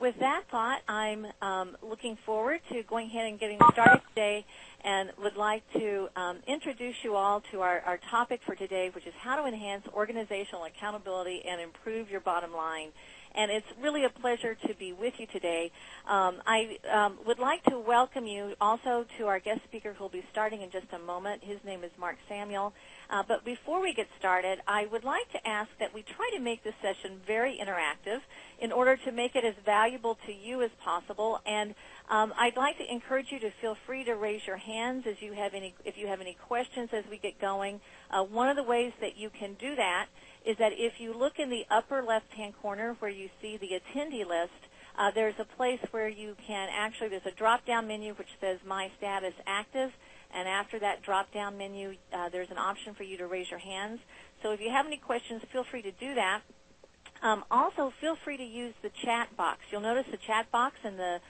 with that thought, I'm looking forward to going ahead and getting started today, and would like to introduce you all to our topic for today, which is how to enhance organizational accountability and improve your bottom line. And it's really a pleasure to be with you today. I would like to welcome you also to our guest speaker who will be starting in just a moment. His name is Mark Samuel. But before we get started, I would like to ask that we try to make this session very interactive in order to make it as valuable to you as possible. And I'd like to encourage you to feel free to raise your hands if you have any questions as we get going. One of the ways that you can do that is that if you look in the upper left-hand corner where you see the attendee list, there's a place where you can actually, there's a drop-down menu which says My Status Active, and after that drop-down menu, there's an option for you to raise your hands. So if you have any questions, feel free to do that. Also, feel free to use the chat box. You'll notice the chat box in the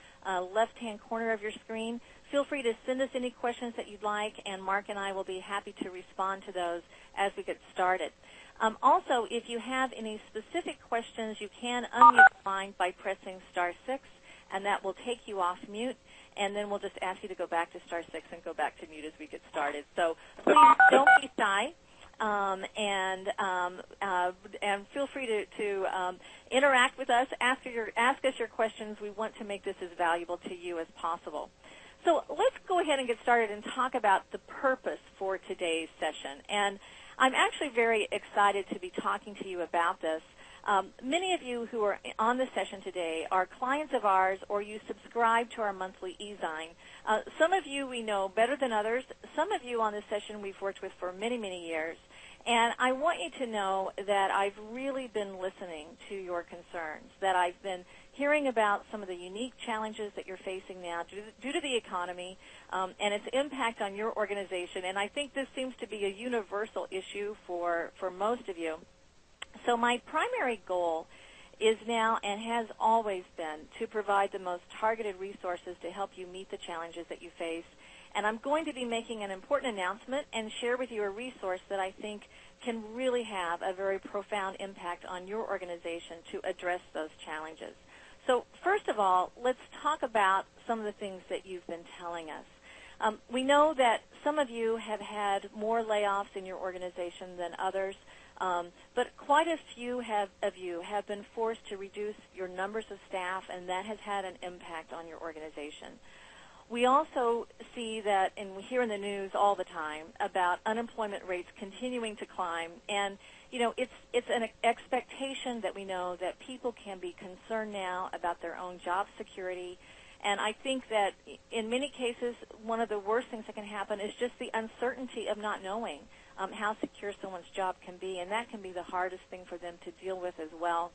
left-hand corner of your screen. Feel free to send us any questions that you'd like, and Mark and I will be happy to respond to those as we get started. Also, if you have any specific questions, you can unmute the line by pressing *6, and that will take you off mute, and then we'll just ask you to go back to *6 and go back to mute as we get started. So please don't be shy, and feel free to interact with us. Ask us your questions. We want to make this as valuable to you as possible. So let's go ahead and get started and talk about the purpose for today's session. And I'm actually very excited to be talking to you about this. Many of you who are on the session today are clients of ours, or you subscribe to our monthly e-zine. Some of you we know better than others. Some of you on this session we've worked with for many, many years. And I want you to know that I've really been listening to your concerns, that I've been hearing about some of the unique challenges that you're facing now due to the economy and its impact on your organization. And I think this seems to be a universal issue for most of you. So my primary goal is now and has always been to provide the most targeted resources to help you meet the challenges that you face. And I'm going to be making an important announcement and share with you a resource that I think can really have a very profound impact on your organization to address those challenges. So first of all, let's talk about some of the things that you've been telling us. We know that some of you have had more layoffs in your organization than others, but quite a few of you have been forced to reduce your numbers of staff, and that has had an impact on your organization. We also see that, and we hear in the news all the time about unemployment rates continuing to climb, and it's an expectation that we know that people can be concerned now about their own job security. And I think that in many cases, one of the worst things that can happen is just the uncertainty of not knowing how secure someone's job can be, and that can be the hardest thing for them to deal with as well.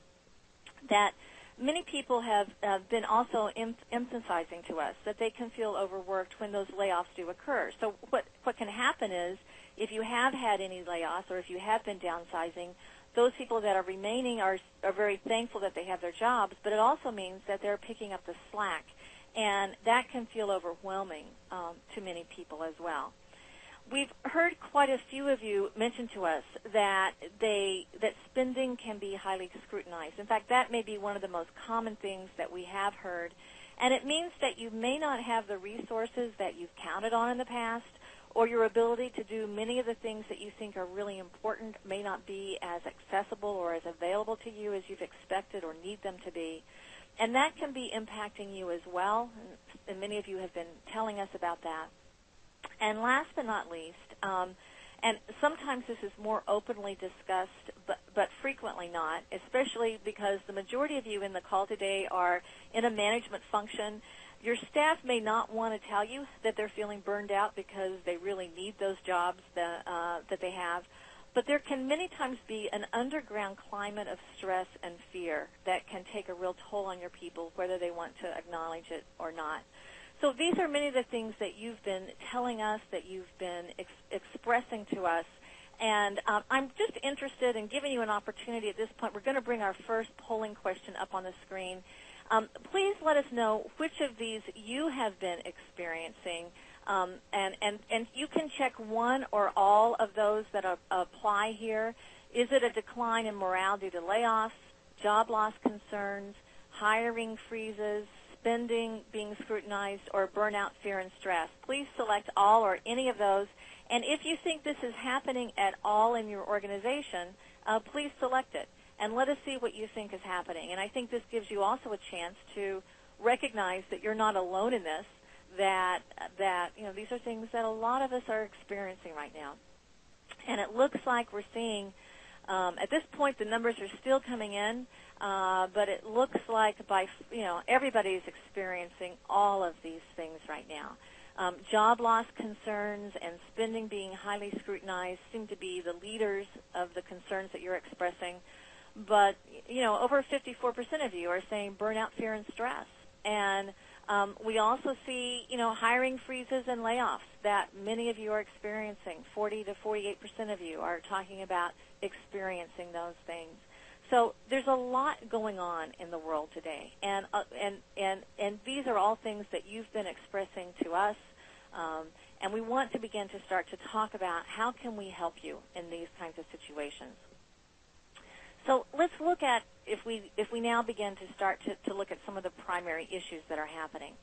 That many people have been also emphasizing to us that they can feel overworked when those layoffs do occur. So what can happen is, if you have had any layoffs or if you have been downsizing, those people that are remaining are very thankful that they have their jobs, but it also means that they're picking up the slack, and that can feel overwhelming to many people as well. We've heard quite a few of you mention to us that spending can be highly scrutinized. In fact, that may be one of the most common things that we have heard, and it means that you may not have the resources that you've counted on in the past, or your ability to do many of the things that you think are really important may not be as accessible or as available to you as you've expected or need them to be. And that can be impacting you as well, and many of you have been telling us about that. And last but not least, and sometimes this is more openly discussed, but frequently not, especially because the majority of you in the call today are in a management function. Your staff may not want to tell you that they're feeling burned out because they really need those jobs that they have, but there can many times be an underground climate of stress and fear that can take a real toll on your people, whether they want to acknowledge it or not. So these are many of the things that you've been telling us, that you've been expressing to us, and I'm just interested in giving you an opportunity at this point. We're going to bring our first polling question up on the screen. Please let us know which of these you have been experiencing, and you can check one or all of those that apply here. Is it a decline in morale due to layoffs, job loss concerns, hiring freezes, spending being scrutinized, or burnout, fear, and stress. Please select all or any of those. And if you think this is happening at all in your organization, please select it and let us see what you think is happening. And I think this gives you also a chance to recognize that you're not alone in this, that these are things that a lot of us are experiencing right now. And it looks like we're seeing, at this point, the numbers are still coming in, but it looks like everybody's experiencing all of these things right now. Job loss concerns and spending being highly scrutinized seem to be the leaders of the concerns that you're expressing. But, over 54% of you are saying burnout, fear, and stress. And we also see, hiring freezes and layoffs that many of you are experiencing. 40 to 48% of you are talking about experiencing those things. So there's a lot going on in the world today, and these are all things that you've been expressing to us, and we want to begin to start to talk about how can we help you in these kinds of situations. So let's look at, if we now begin to start to look at some of the primary issues that are happening.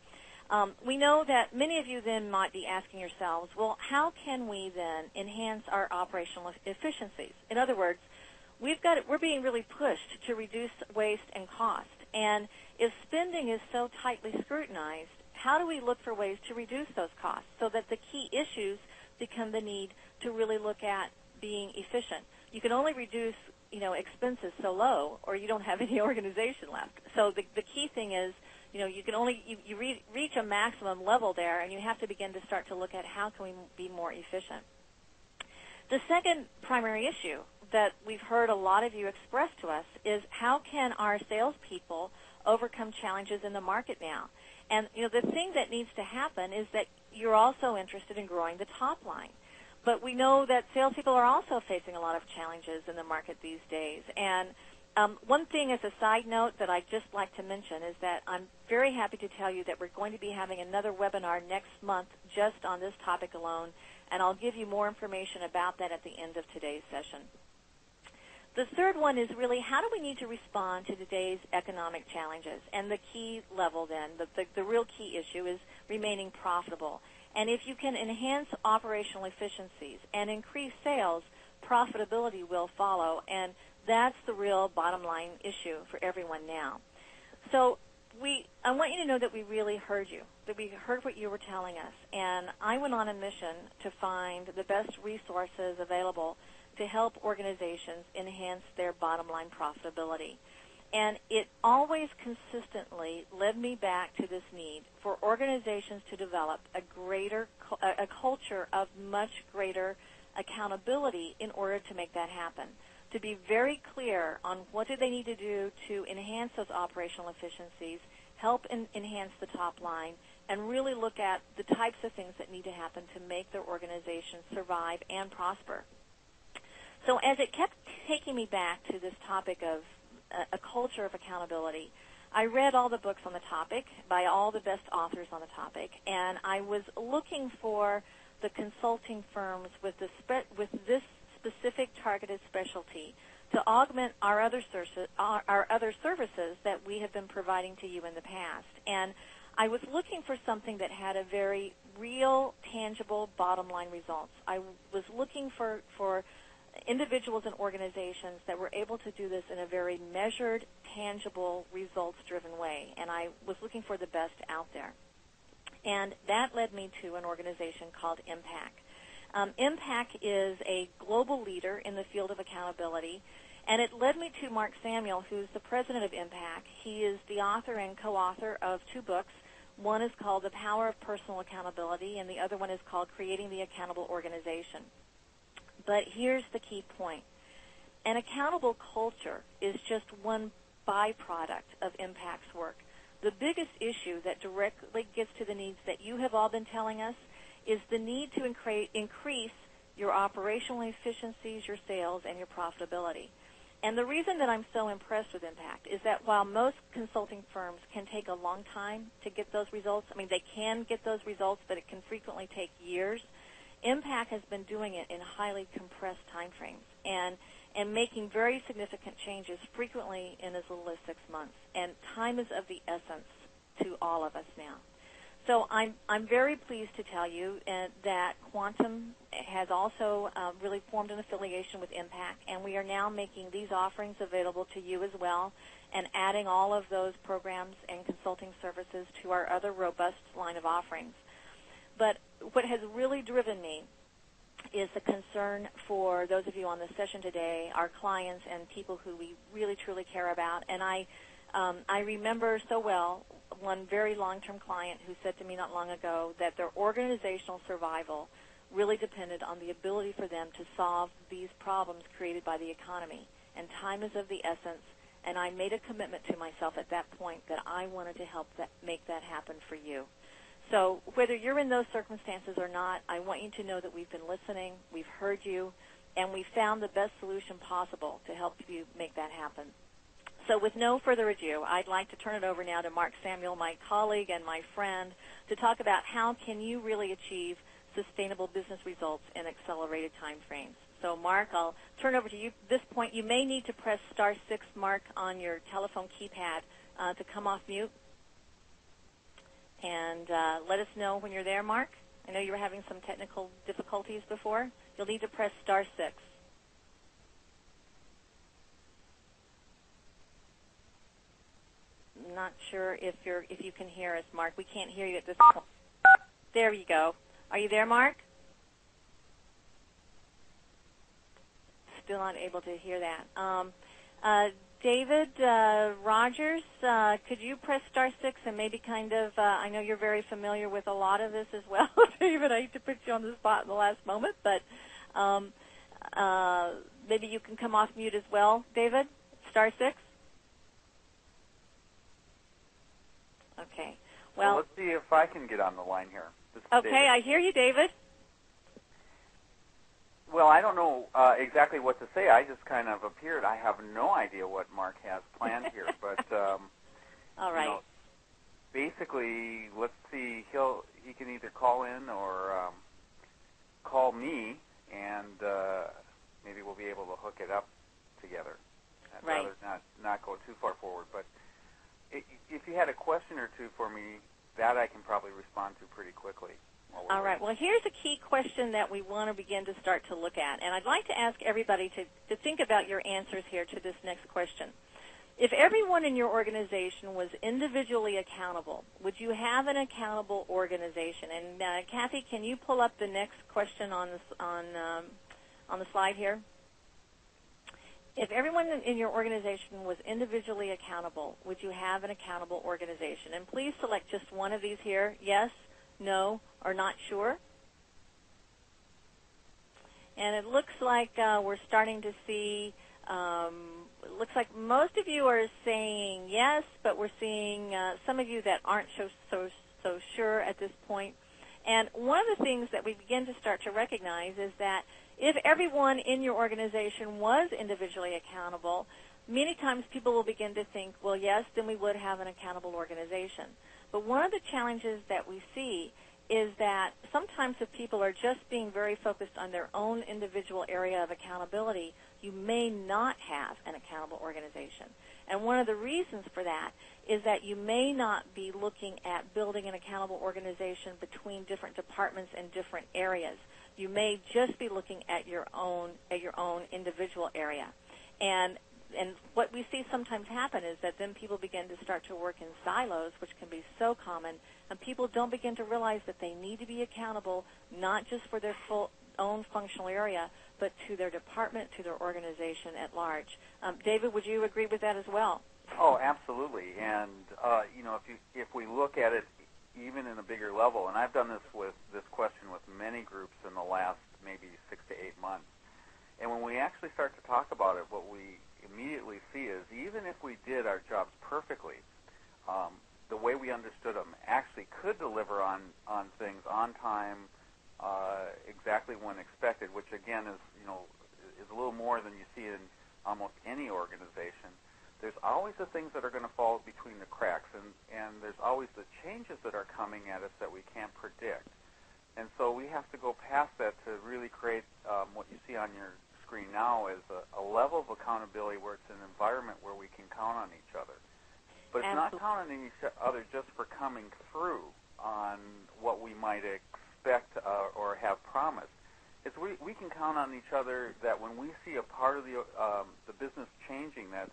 We know that many of you then might be asking yourselves, well, how can we then enhance our operational efficiencies? In other words, we're being really pushed to reduce waste and cost. And if spending is so tightly scrutinized, how do we look for ways to reduce those costs so that the key issues become the need to really look at being efficient? You can only reduce expenses so low, or you don't have any organization left. So the key thing is, you can only reach a maximum level there, and you have to begin to start to look at how can we be more efficient. The second primary issue that we've heard a lot of you express to us is how can our salespeople overcome challenges in the market now? And the thing that needs to happen is that you're also interested in growing the top line. But we know that salespeople are also facing a lot of challenges in the market these days. And one thing as a side note that I'd just like to mention is that I'm very happy to tell you that we're going to be having another webinar next month just on this topic alone, and I'll give you more information about that at the end of today's session. The third one is really how do we need to respond to today's economic challenges? And the key level then, the real key issue is remaining profitable. And if you can enhance operational efficiencies and increase sales, profitability will follow. And that's the real bottom line issue for everyone now. So I want you to know that we really heard you, that we heard what you were telling us. And I went on a mission to find the best resources available to help organizations enhance their bottom line profitability. And it always consistently led me back to this need for organizations to develop a culture of much greater accountability in order to make that happen, to be very clear on what do they need to do to enhance those operational efficiencies, help enhance the top line, and really look at the types of things that need to happen to make their organization survive and prosper. So as it kept taking me back to this topic of a culture of accountability, I read all the books on the topic by all the best authors on the topic, and I was looking for the consulting firms with this specific targeted specialty to augment our other services that we have been providing to you in the past. And I was looking for something that had a very real, tangible bottom line results. I was looking for individuals and organizations that were able to do this in a very measured, tangible, results-driven way. And I was looking for the best out there. And that led me to an organization called IMPAC. IMPAC is a global leader in the field of accountability. And it led me to Mark Samuel, who's the president of IMPAC. He is the author and co-author of two books. One is called The Power of Personal Accountability, and the other one is called Creating the Accountable Organization. But here's the key point. An accountable culture is just one byproduct of IMPAC's work. The biggest issue that directly gets to the needs that you have all been telling us is the need to increase your operational efficiencies, your sales, and your profitability. And the reason that I'm so impressed with IMPAC is that while most consulting firms can take a long time to get those results, they can get those results, but it can frequently take years, IMPAC has been doing it in highly compressed time frames. And and making very significant changes frequently in as little as 6 months. And time is of the essence to all of us now. So I'm very pleased to tell you that Quantum has also really formed an affiliation with Impact, and we are now making these offerings available to you as well and adding all of those programs and consulting services to our other robust line of offerings. But what has really driven me is the concern for those of you on the session today, our clients and people who we really truly care about. And I remember so well one very long-term client who said to me not long ago that their organizational survival really depended on the ability for them to solve these problems created by the economy. And time is of the essence, and I made a commitment to myself at that point that I wanted to help make that happen for you. So whether you're in those circumstances or not, I want you to know that we've been listening, we've heard you, and we found the best solution possible to help you make that happen. So with no further ado, I'd like to turn it over now to Mark Samuel, my colleague and my friend, to talk about how can you really achieve sustainable business results in accelerated time frames. So, Mark, I'll turn over to you. At this point, you may need to press *6, Mark, on your telephone keypad to come off mute. And let us know when you're there, Mark. I know you were having some technical difficulties before. You'll need to press *6. Not sure if you can hear us, Mark. We can't hear you at this point. There you go. Are you there, Mark? Still not able to hear that. David Rogers, could you press *6 and maybe kind of, I know you're very familiar with a lot of this as well, David. I hate to put you on the spot in the last moment, but maybe you can come off mute as well, David. *6. Okay. Well, let's see if I can get on the line here. Okay, David. I hear you, David. Well, I don't know exactly what to say. I just kind of appeared. I have no idea what Mark has planned here, but all right. You know, basically, let's see. He can either call in or call me, and maybe we'll be able to hook it up together. I'd rather not go too far forward, but if you had a question or two for me, that I can probably respond to pretty quickly. All right. Well, here's a key question that we want to begin to start to look at. And I'd like to ask everybody to think about your answers here to this next question. If everyone in your organization was individually accountable, would you have an accountable organization? And Kathy, can you pull up the next question on the slide here? If everyone in your organization was individually accountable, would you have an accountable organization? And please select just one of these here, yes, no, or not sure. And it looks like we're starting to see, it looks like most of you are saying yes, but we're seeing some of you that aren't so sure at this point. And one of the things that we begin to start to recognize is that if everyone in your organization was individually accountable, many times people will begin to think, well, yes, then we would have an accountable organization. But one of the challenges that we see is that sometimes if people are just being very focused on their own individual area of accountability, you may not have an accountable organization. And one of the reasons for that is that you may not be looking at building an accountable organization between different departments and different areas. You may just be looking at your own individual area. And what we see sometimes happen is that then people begin to start to work in silos, which can be so common, and people don't begin to realize that they need to be accountable not just for their own functional area, but to their department, to their organization at large. David, would you agree with that as well? Oh, absolutely. And if we look at it even in a bigger level, and I've done this question with many groups in the last maybe 6 to 8 months, and when we actually start to talk about it, what we immediately see is even if we did our jobs perfectly, the way we understood them actually could deliver on things on time, exactly when expected, which again is a little more than you see in almost any organization. There's always the things that are going to fall between the cracks, and there's always the changes that are coming at us that we can't predict. And so we have to go past that to really create what you see on your screen now is a level of accountability where it's an environment where we can count on each other. But it's not counting on each other just for coming through on what we might expect or have promised. It's we can count on each other that when we see a part of the business changing that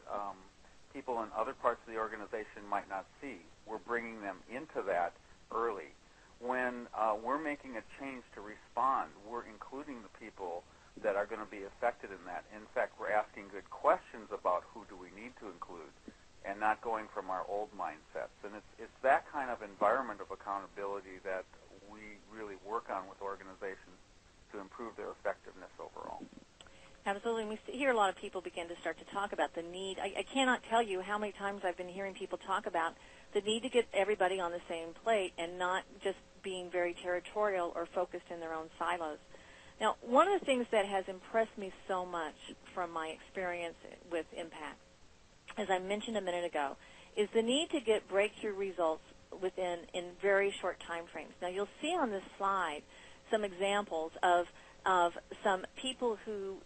people in other parts of the organization might not see, we're bringing them into that early. When we're making a change to respond, we're including the people that are going to be affected in that. In fact, we're asking good questions about who do we need to include and not going from our old mindsets. And it's that kind of environment of accountability that we really work on with organizations to improve their effectiveness overall. Absolutely. We hear a lot of people begin to start to talk about the need. I cannot tell you how many times I've been hearing people talk about the need to get everybody on the same plate and not just being very territorial or focused in their own silos. Now, one of the things that has impressed me so much from my experience with Impact, as I mentioned a minute ago, is the need to get breakthrough results in very short time frames. Now, you'll see on this slide some examples of some people who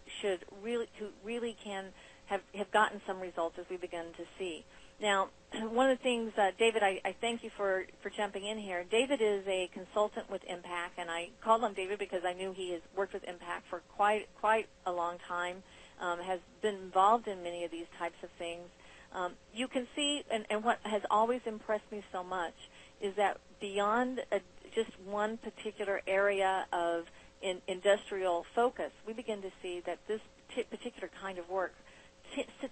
really can have gotten some results as we begin to see. Now, one of the things, David, I thank you for jumping in here. David is a consultant with Impact, and I called him David because I knew he has worked with Impact for quite a long time, has been involved in many of these types of things. You can see, and what has always impressed me so much is that beyond just one particular area of industrial focus, we begin to see that this particular kind of work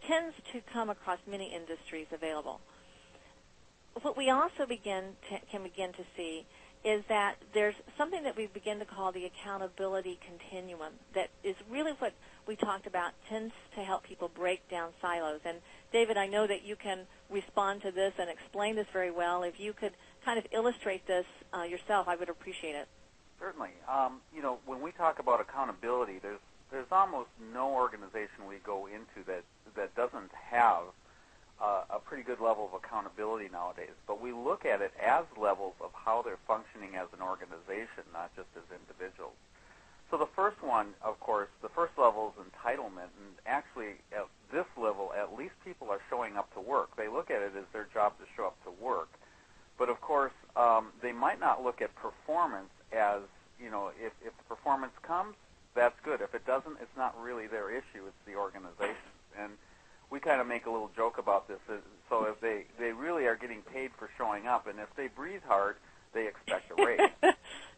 tends to come across many industries available. What we also can begin to see is that there's something that we begin to call the accountability continuum that is really what we talked about, tends to help people break down silos. And David, I know that you can respond to this and explain this very well. If you could kind of illustrate this yourself, I would appreciate it. Certainly. When we talk about accountability, there's almost no organization we go into that doesn't have a pretty good level of accountability nowadays. But we look at it as levels of how they're functioning as an organization, not just as individuals. So the first one, of course, the first level is entitlement. And actually, at this level, at least people are showing up to work. They look at it as their job to show up to work. But, of course, they might not look at performance as, if the performance comes, that's good. If it doesn't, it's not really their issue. It's the organization. And we kind of make a little joke about this. So if they really are getting paid for showing up, and if they breathe hard, they expect a raise.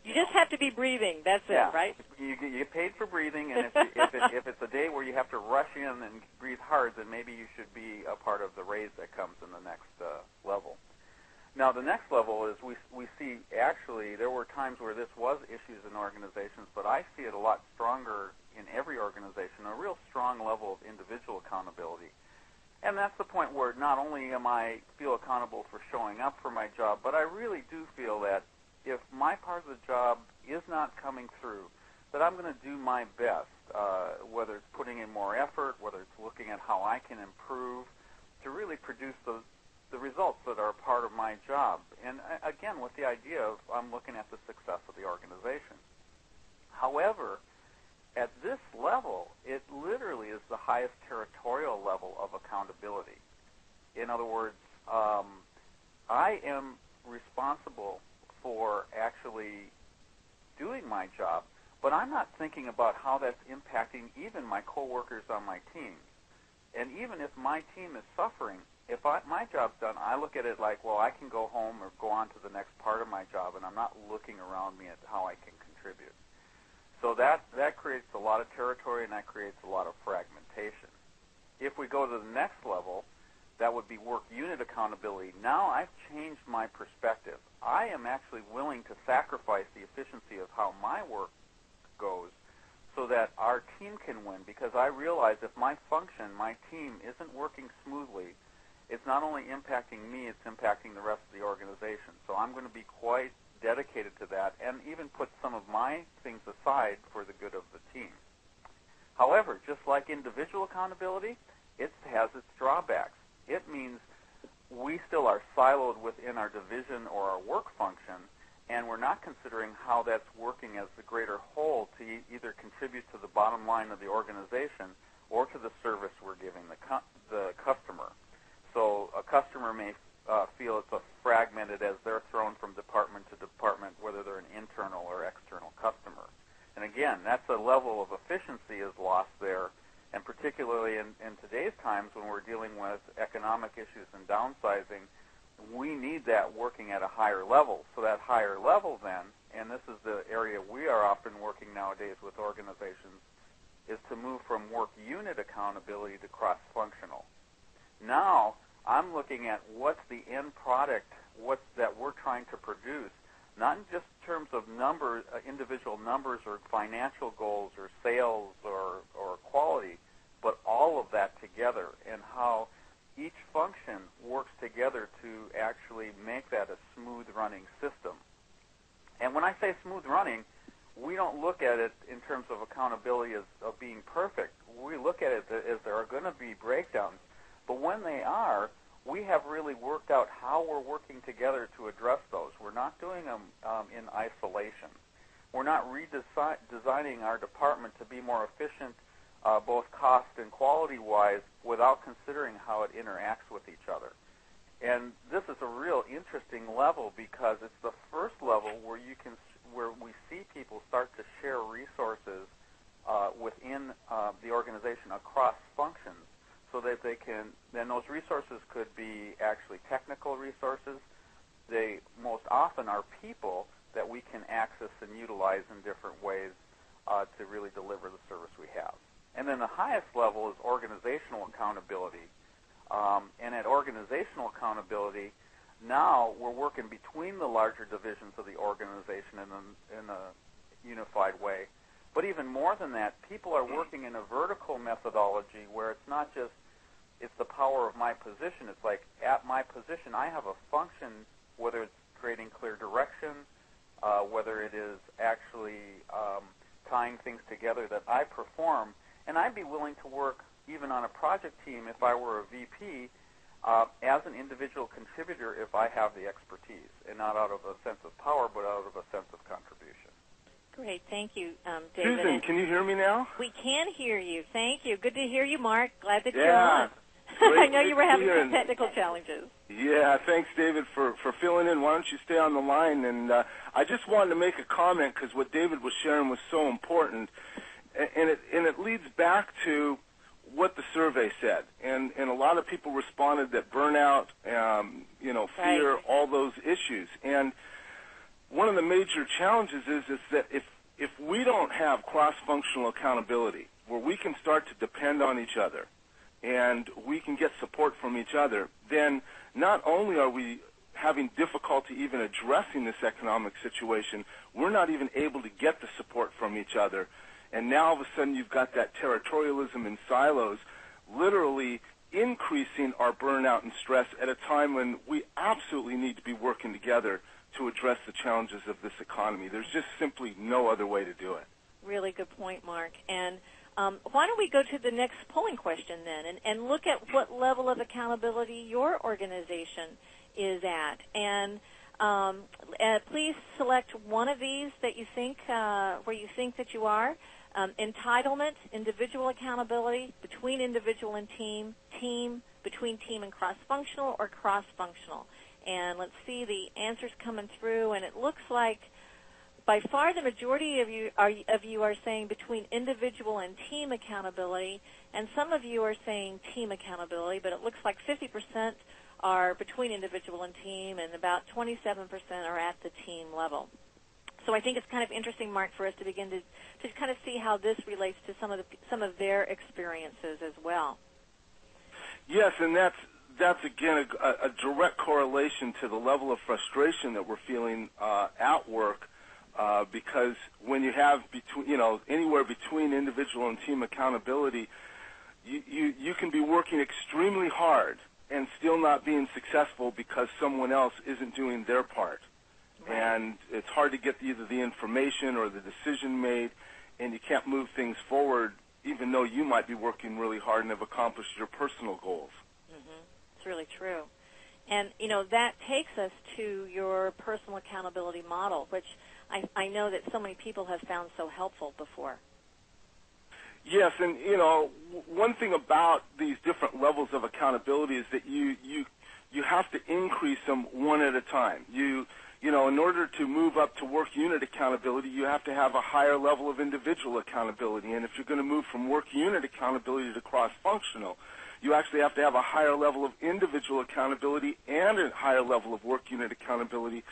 You just have to be breathing. That's it, right? You get paid for breathing, and if it's a day where you have to rush in and breathe hard, then maybe you should be a part of the raise that comes in the next level. Now, the next level is we see actually there were times where this was issues in organizations, but I see it a lot stronger in every organization, a real strong level of individual accountability. And that's the point where not only am I feel accountable for showing up for my job, but I really do feel that if my part of the job is not coming through, that I'm going to do my best, whether it's putting in more effort, whether it's looking at how I can improve to really produce the results that are a part of my job. And again, with the idea of I'm looking at the success of the organization. However, at this level, it literally is the highest territorial level of accountability. In other words, I am responsible for actually doing my job, but I'm not thinking about how that's impacting even my coworkers on my team. And even if my team is suffering, if my job's done, I look at it like, well, I can go home or go on to the next part of my job, and I'm not looking around me at how I can contribute. So that creates a lot of territory, and that creates a lot of fragmentation. If we go to the next level, that would be work unit accountability. Now I've changed my perspective. I am actually willing to sacrifice the efficiency of how my work goes so that our team can win, because I realize if my function, my team, isn't working smoothly, it's not only impacting me, it's impacting the rest of the organization. So I'm going to be quite dedicated to that and even put some of my things aside for the good of the team. However, just like individual accountability, it has its drawbacks. It means we still are siloed within our division or our work function, and we're not considering how that's working as the greater whole to either contribute to the bottom line of the organization or to the service we're giving the customer. So a customer may feel it's fragmented as they're thrown from department to department, whether they're an internal or external customer. And again, that's a level of efficiency is lost there, and particularly in today's times when we're dealing with economic issues and downsizing, we need that working at a higher level. So that higher level then, and this is the area we are often working nowadays with organizations, is to move from work unit accountability to cross-functional. Now, I'm looking at what's the end product, what's that we're trying to produce, not in just terms of numbers, individual numbers or financial goals or sales or quality, but all of that together, and how each function works together to actually make that a smooth running system. And when I say smooth running, we don't look at it in terms of accountability of being perfect. We look at it as there are going to be breakdowns. But when they are, we have really worked out how we're working together to address those. We're not doing them in isolation. We're not redesigning our department to be more efficient, both cost and quality-wise, without considering how it interacts with each other. And this is a real interesting level because it's the first level where we see people start to share resources within the organization across functions, so that they can, then those resources could be actually technical resources. They most often are people that we can access and utilize in different ways to really deliver the service we have. And then the highest level is organizational accountability. And at organizational accountability, now we're working between the larger divisions of the organization in a unified way. But even more than that, people are working in a vertical methodology where it's not just it's the power of my position. It's like at my position, I have a function, whether it's creating clear direction, whether it is actually tying things together that I perform. And I'd be willing to work even on a project team if I were a VP as an individual contributor if I have the expertise, and not out of a sense of power, but out of a sense of contribution. Great. Thank you, David. Susan, can you hear me now? We can hear you. Thank you. Good to hear you, Mark. Glad that you're Yeah. on. I know you were having some technical challenges. Yeah, thanks, David, for filling in. Why don't you stay on the line? And I just wanted to make a comment because what David was sharing was so important, and it leads back to what the survey said. And a lot of people responded that burnout, fear, Right. all those issues. And one of the major challenges is that if we don't have cross-functional accountability, where we can start to depend on each other and we can get support from each other, then not only are we having difficulty even addressing this economic situation, we're not even able to get the support from each other. And now all of a sudden you've got that territorialism in silos literally increasing our burnout and stress at a time when we absolutely need to be working together to address the challenges of this economy. There's just simply no other way to do it. Really good point, Mark. And why don't we go to the next polling question then and look at what level of accountability your organization is at. And please select one of these that you think, where you think that you are. Entitlement, individual accountability, between individual and team, between team and cross-functional, or cross-functional. And let's see the answers coming through, and it looks like by far the majority of you are saying between individual and team accountability, and some of you are saying team accountability, but it looks like 50% are between individual and team, and about 27% are at the team level. So I think it's kind of interesting, Mark, for us to begin to kind of see how this relates to some of their experiences as well. Yes, and that's again a direct correlation to the level of frustration that we're feeling at work, because when you have anywhere between individual and team accountability, you can be working extremely hard and still not being successful because someone else isn't doing their part. Right. And it's hard to get either the information or the decision made, and you can't move things forward even though you might be working really hard and have accomplished your personal goals. Mm-hmm. It's really true. And, that takes us to your personal accountability model, which I know that so many people have found so helpful before. Yes, and, one thing about these different levels of accountability is that you have to increase them one at a time. In order to move up to work unit accountability, you have to have a higher level of individual accountability. And if you're going to move from work unit accountability to cross-functional, you actually have to have a higher level of individual accountability and a higher level of work unit accountability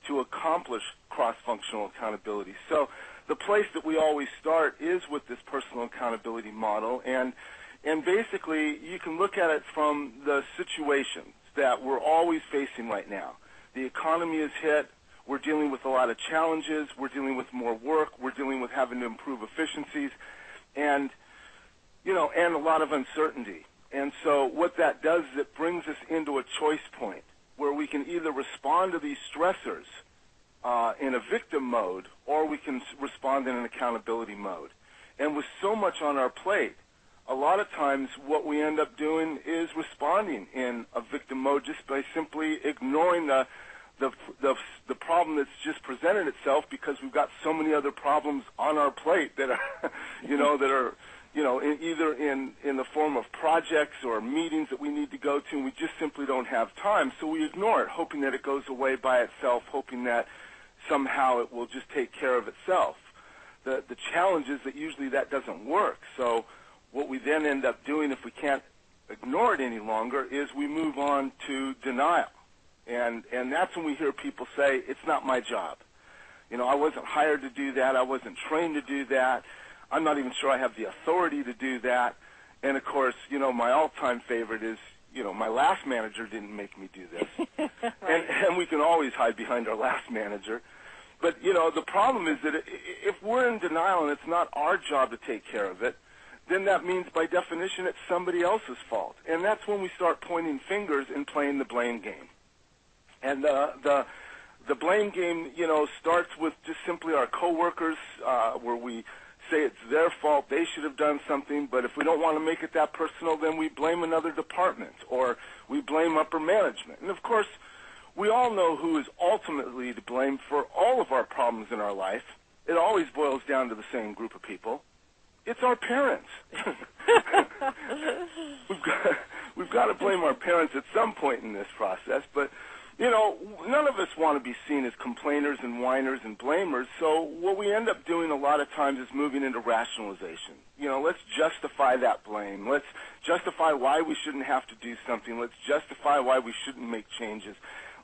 to accomplish cross-functional accountability. So the place that we always start is with this personal accountability model, and basically you can look at it from the situations that we're always facing right now. The economy is hit. We're dealing with a lot of challenges. We're dealing with more work. We're dealing with having to improve efficiencies, and a lot of uncertainty. And so what that does is it brings us into a choice point where we can either respond to these stressors in a victim mode, or we can respond in an accountability mode. And with so much on our plate, a lot of times what we end up doing is responding in a victim mode just by simply ignoring the problem that's just presented itself, because we've got so many other problems on our plate that are, either in the form of projects or meetings that we need to go to, and we just simply don't have time. So we ignore it, hoping that it goes away by itself, hoping that somehow it will just take care of itself. The challenge is that usually that doesn't work. So what we then end up doing, if we can't ignore it any longer, is we move on to denial. And that's when we hear people say, it's not my job. I wasn't hired to do that. I wasn't trained to do that. I'm not even sure I have the authority to do that. And, of course, my all-time favorite is, my last manager didn't make me do this. Right. And we can always hide behind our last manager. But, the problem is that if we're in denial and it's not our job to take care of it, then that means by definition it's somebody else's fault. And that's when we start pointing fingers and playing the blame game. And the blame game, starts with just simply our coworkers, where we say it's their fault, they should have done something, but if we don't want to make it that personal, then we blame another department, or we blame upper management. And of course, we all know who is ultimately to blame for all of our problems in our life. It always boils down to the same group of people. It's our parents. We've got to blame our parents at some point in this process, but none of us want to be seen as complainers and whiners and blamers, so what we end up doing a lot of times is moving into rationalization. Let's justify that blame. Let's justify why we shouldn't have to do something. Let's justify why we shouldn't make changes.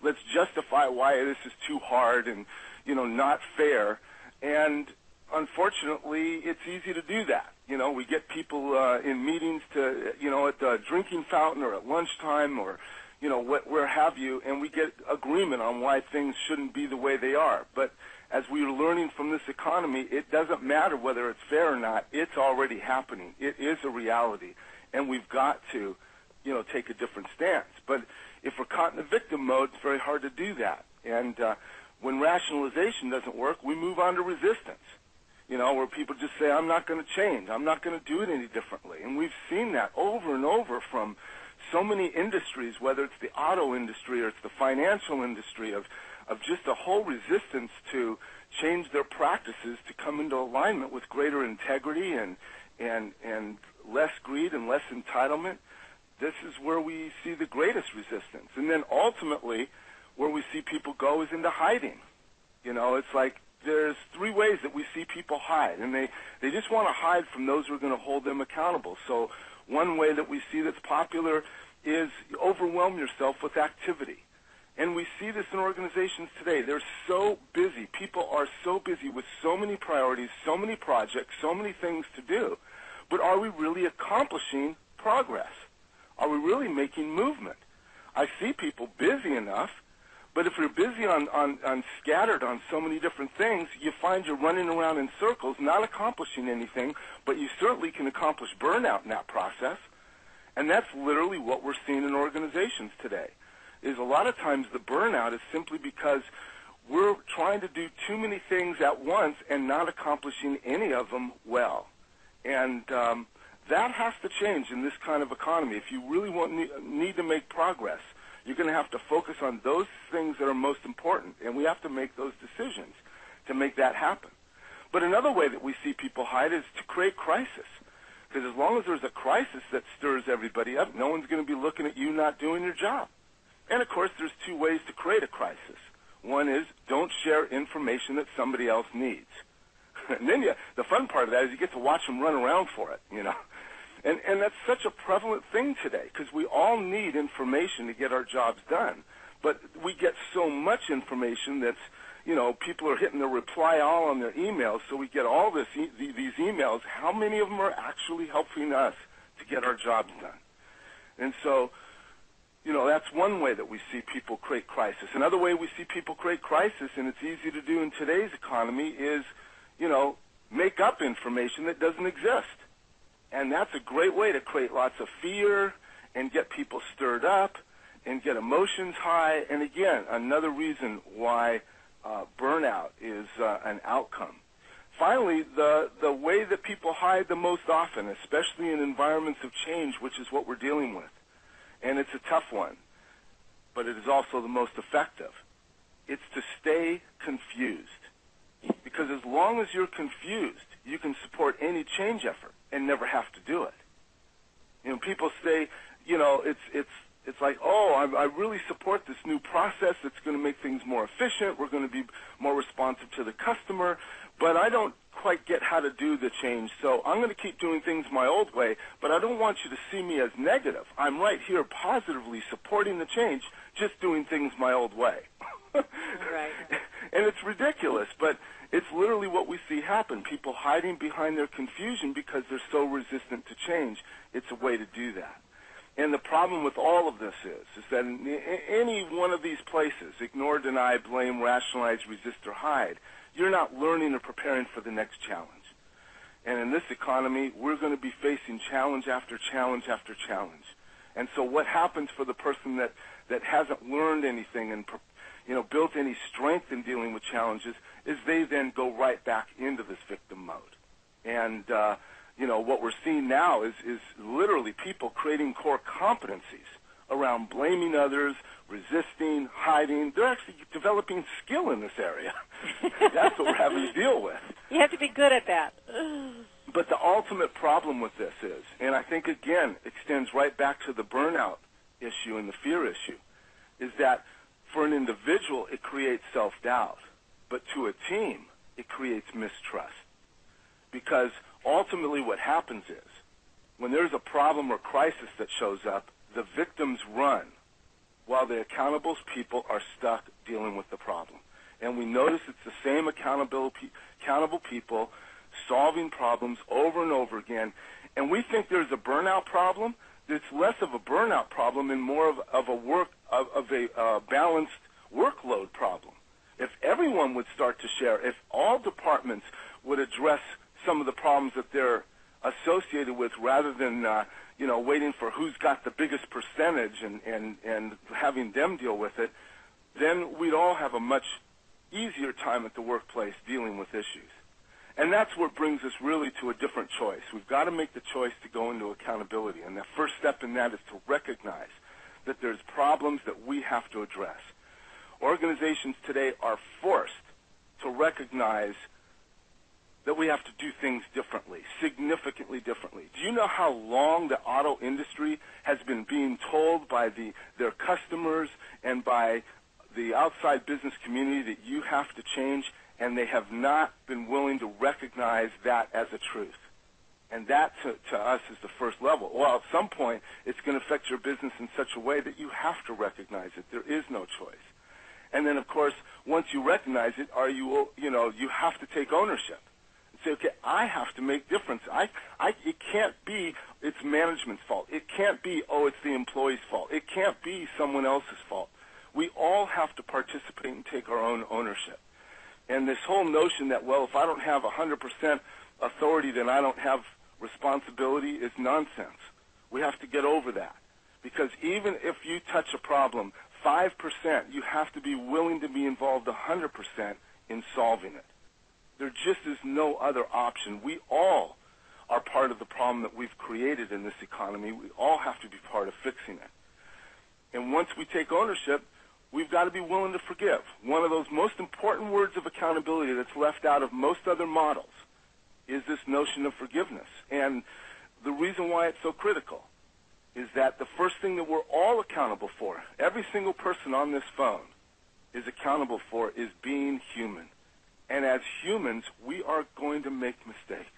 Let's justify why this is too hard and, not fair. And unfortunately, it's easy to do that. We get people in meetings to, at the drinking fountain or at lunchtime or, where have you, and we get agreement on why things shouldn't be the way they are. But as we are learning from this economy, it doesn't matter whether it's fair or not. It's already happening. It is a reality, and we've got to, take a different stance. But if we're caught in the victim mode, it's very hard to do that. And when rationalization doesn't work, we move on to resistance, where people just say, I'm not going to change. I'm not going to do it any differently. And we've seen that over and over from so many industries, whether it's the auto industry or it's the financial industry, of just a whole resistance to change their practices to come into alignment with greater integrity and less greed and less entitlement. This is where we see the greatest resistance. And then ultimately, where we see people go is into hiding. It's like there's three ways that we see people hide, and they just want to hide from those who are going to hold them accountable. So one way that we see that's popular is overwhelm yourself with activity. And we see this in organizations today. They're so busy. People are so busy with so many priorities, so many projects, so many things to do. But are we really accomplishing progress? Are we really making movement? I see people busy enough, but if you're busy on scattered on so many different things, you find you're running around in circles, not accomplishing anything, but you certainly can accomplish burnout in that process. And that's literally what we're seeing in organizations today, is a lot of times the burnout is simply because we're trying to do too many things at once and not accomplishing any of them well. And that has to change in this kind of economy. If you really need to make progress, You're going to have to focus on those things that are most important, and we have to make those decisions to make that happen. But another way that we see people hide is to create crisis. Because as long as there's a crisis that stirs everybody up, no one's going to be looking at you not doing your job. And, of course, there's two ways to create a crisis. One is don't share information that somebody else needs. And then the fun part of that is you get to watch them run around for it, you know. And that's such a prevalent thing today because we all need information to get our jobs done. But we get so much information that's, you know, people are hitting the reply all on their emails, so we get all these emails. How many of them are actually helping us to get our jobs done? And so, you know, that's one way that we see people create crisis. Another way we see people create crisis, and it's easy to do in today's economy, is, you know, make up information that doesn't exist. And that's a great way to create lots of fear and get people stirred up and get emotions high. And again, another reason why burnout is an outcome. Finally, the way that people hide the most often, especially in environments of change, which is what we're dealing with, and it's a tough one, but it is also the most effective, it's to stay confused. Because as long as you're confused, you can support any change effort and never have to do it. You know, people say, you know, it's like, oh, I really support this new process that's going to make things more efficient. We're going to be more responsive to the customer, but I don't quite get how to do the change, so I'm going to keep doing things my old way, but I don't want you to see me as negative. I'm right here positively supporting the change, just doing things my old way. Right. And it's ridiculous, but it's literally what we see happen. People hiding behind their confusion because they're so resistant to change. It's a way to do that. And the problem with all of this is that in any one of these places, ignore, deny, blame, rationalize, resist, or hide, you're not learning or preparing for the next challenge. And in this economy, we're going to be facing challenge after challenge after challenge. And so what happens for the person that hasn't learned anything and, you know, built any strength in dealing with challenges is they then go right back into this victim mode. And, you know, what we're seeing now is literally people creating core competencies around blaming others, resisting, hiding. They're actually developing skill in this area. That's what we're having to deal with. You have to be good at that. But the ultimate problem with this is, and I think, again, extends right back to the burnout issue and the fear issue, is that for an individual, it creates self-doubt. But to a team, it creates mistrust. Because ultimately what happens is, when there's a problem or crisis that shows up, the victims run while the accountable people are stuck dealing with the problem. And we notice it's the same accountable people solving problems over and over again. And we think there's a burnout problem. It's less of a burnout problem and more of a balanced workload problem. If everyone would start to share, if all departments would address some of the problems that they're associated with rather than you know, waiting for who's got the biggest percentage and having them deal with it, then we'd all have a much easier time at the workplace dealing with issues. And that's what brings us really to a different choice. We've got to make the choice to go into accountability. And the first step in that is to recognize that there's problems that we have to address. Organizations today are forced to recognize that we have to do things differently, significantly differently. Do you know how long the auto industry has been being told by their customers and by the outside business community that you have to change, and they have not been willing to recognize that as a truth? And that, to us, is the first level. Well, at some point, it's going to affect your business in such a way that you have to recognize it. There is no choice. And then, of course, once you recognize it, you have to take ownership. Say, okay, I have to make difference. It can't be it's management's fault. It can't be, it's the employee's fault. It can't be someone else's fault. We all have to participate and take our own ownership. And this whole notion that, well, if I don't have 100% authority, then I don't have responsibility is nonsense. We have to get over that. Because even if you touch a problem 5%, you have to be willing to be involved 100% in solving it. There just is no other option. We all are part of the problem that we've created in this economy. We all have to be part of fixing it. And once we take ownership, we've got to be willing to forgive. One of those most important words of accountability that's left out of most other models is this notion of forgiveness. And the reason why it's so critical is that the first thing that we're all accountable for, every single person on this phone is accountable for, is being human. And as humans, we are going to make mistakes.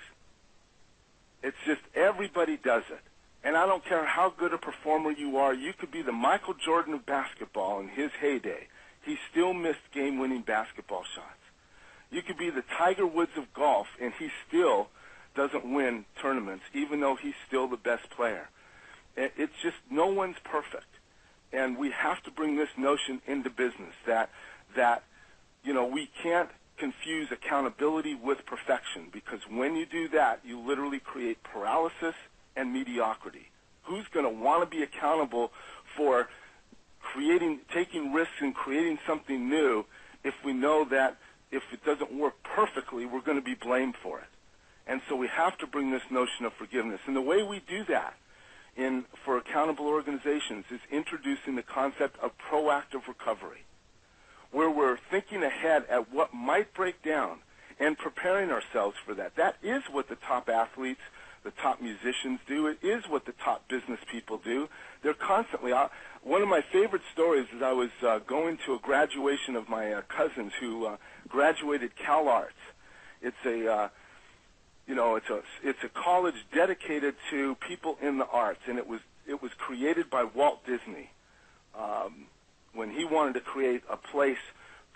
It's just everybody does it. And I don't care how good a performer you are. You could be the Michael Jordan of basketball in his heyday. He still missed game-winning basketball shots. You could be the Tiger Woods of golf, and he still doesn't win tournaments, even though he's still the best player. It's just no one's perfect. And we have to bring this notion into business that we can't confuse accountability with perfection, because when you do that, you literally create paralysis and mediocrity. Who's going to want to be accountable for taking risks and creating something new if we know that if it doesn't work perfectly, we're going to be blamed for it? And so we have to bring this notion of forgiveness. And the way we do that for accountable organizations is introducing the concept of proactive recovery, where we're thinking ahead at what might break down and preparing ourselves for that. That is what the top athletes, the top musicians do. It is what the top business people do. They're constantly out. One of my favorite stories is I was going to a graduation of my cousins who graduated Cal Arts. It's a college dedicated to people in the arts, and it was created by Walt Disney when he wanted to create a place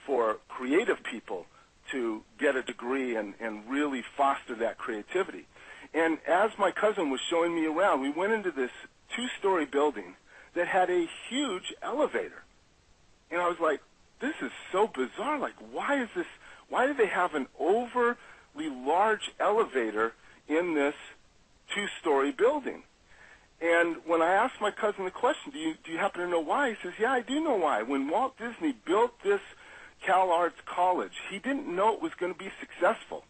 for creative people to get a degree and really foster that creativity. And as my cousin was showing me around, we went into this 2-story building that had a huge elevator. And I was like, this is so bizarre. Like, why do they have an overly large elevator in this 2-story building? And when I asked my cousin the question, do you happen to know why? He says, yeah, I do know why. When Walt Disney built this Cal Arts College, he didn't know it was going to be successful.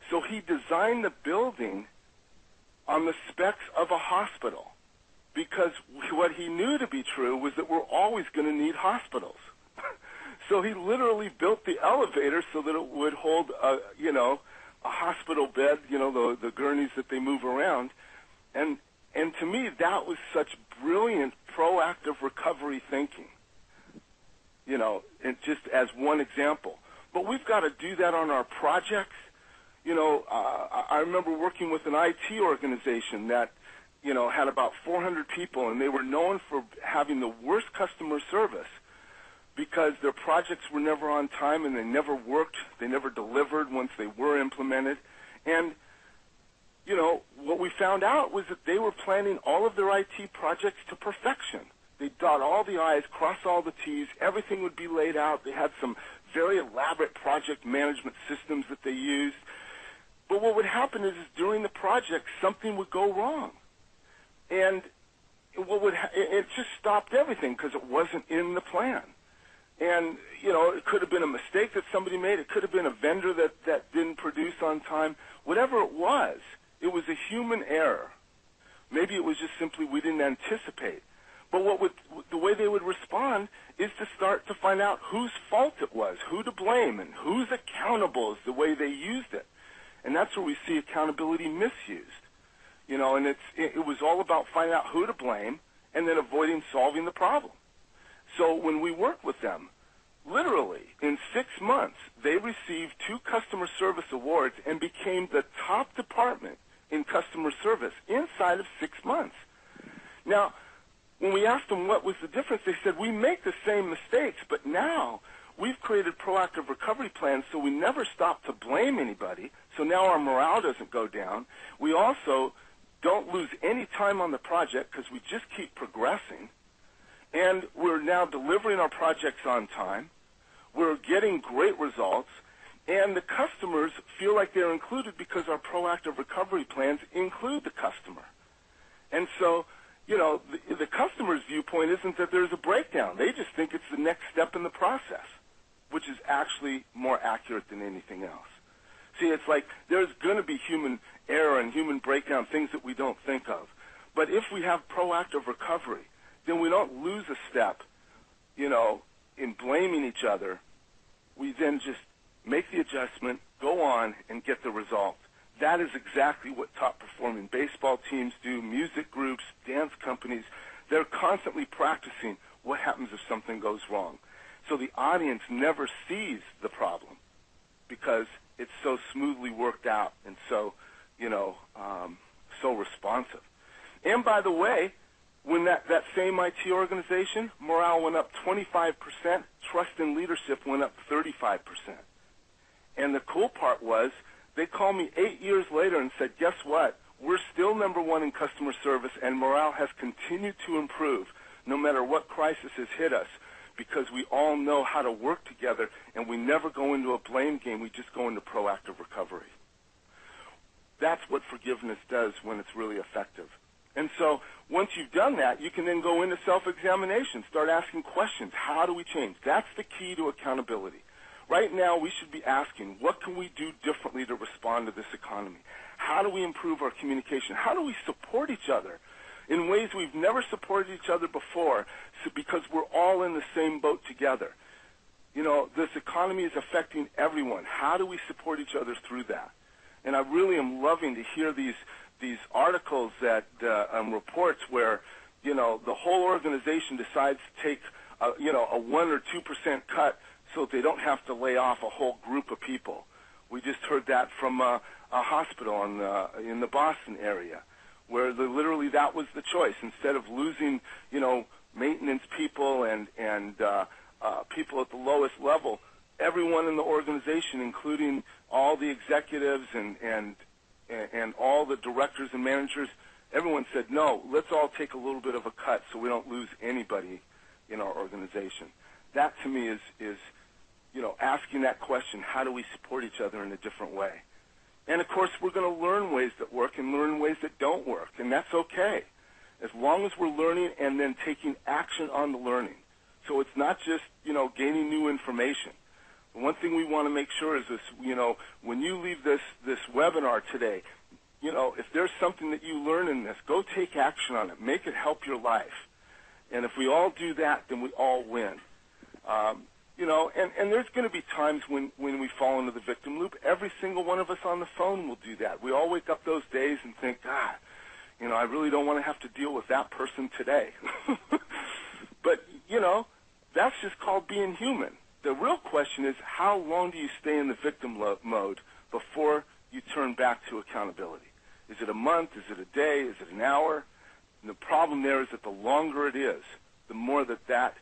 So he designed the building on the specs of a hospital, because what he knew to be true was that we're always going to need hospitals. So he literally built the elevator so that it would hold a hospital bed, the gurneys that they move around. And to me, that was such brilliant proactive recovery thinking, and just as one example. But we've got to do that on our projects. I remember working with an IT organization that, had about 400 people, and they were known for having the worst customer service because their projects were never on time and they never worked. They never delivered once they were implemented. And, what we found out was that they were planning all of their IT projects to perfection. They'd dot all the I's, cross all the T's. Everything would be laid out. They had some very elaborate project management systems that they used. But what would happen is during the project, something would go wrong. And it just stopped everything because it wasn't in the plan. And, it could have been a mistake that somebody made. It could have been a vendor that didn't produce on time. Whatever it was a human error. Maybe it was just simply we didn't anticipate. But the way they would respond is to start to find out whose fault it was, who to blame, and who's accountable is the way they used it. And that's where we see accountability misused. And it was all about finding out who to blame and then avoiding solving the problem. So when we work with them, literally in 6 months, they received 2 customer service awards and became the top department in customer service inside of 6 months. Now, when we asked them what was the difference, they said, we make the same mistakes, but now we've created proactive recovery plans so we never stop to blame anybody, so now our morale doesn't go down. We also don't lose any time on the project because we just keep progressing. And we're now delivering our projects on time. We're getting great results. And the customers feel like they're included because our proactive recovery plans include the customer. And so, the customer's viewpoint isn't that there's a breakdown. They just think it's the next step in the process, which is actually more accurate than anything else. See, it's like there's going to be human error and human breakdown, things that we don't think of. But if we have proactive recovery, then we don't lose a step in blaming each other, we then just make the adjustment, go on, and get the result. That is exactly what top-performing baseball teams do, music groups, dance companies. They're constantly practicing what happens if something goes wrong. So the audience never sees the problem because it's so smoothly worked out and so, so responsive. And by the way, when that same IT organization, morale went up 25%, trust in leadership went up 35%. And the cool part was they called me 8 years later and said, guess what? We're still number one in customer service, and morale has continued to improve no matter what crisis has hit us because we all know how to work together, and we never go into a blame game. We just go into proactive recovery. That's what forgiveness does when it's really effective. And so once you've done that, you can then go into self-examination, start asking questions. How do we change? That's the key to accountability. Right now, we should be asking, what can we do differently to respond to this economy? How do we improve our communication? How do we support each other in ways we've never supported each other before because we're all in the same boat together? This economy is affecting everyone. How do we support each other through that? And I really am loving to hear these articles that reports where, the whole organization decides to take, a 1 or 2% cut so they don't have to lay off a whole group of people. We just heard that from a hospital in the Boston area, where literally that was the choice. Instead of losing, maintenance people and people at the lowest level, everyone in the organization, including all the executives and all the directors and managers, everyone said, no, let's all take a little bit of a cut so we don't lose anybody in our organization. That to me is asking that question, how do we support each other in a different way? And of course, we're going to learn ways that work and learn ways that don't work, and that's okay, as long as we're learning and then taking action on the learning. So it's not just, gaining new information. One thing we want to make sure is this, when you leave this webinar today, if there's something that you learn in this, go take action on it. Make it help your life. And if we all do that, then we all win. And there's going to be times when we fall into the victim loop. Every single one of us on the phone will do that. We all wake up those days and think, God, I really don't want to have to deal with that person today. But, that's just called being human. The real question is, how long do you stay in the victim mode before you turn back to accountability? Is it a month? Is it a day? Is it an hour? And the problem there is that the longer it is, the more that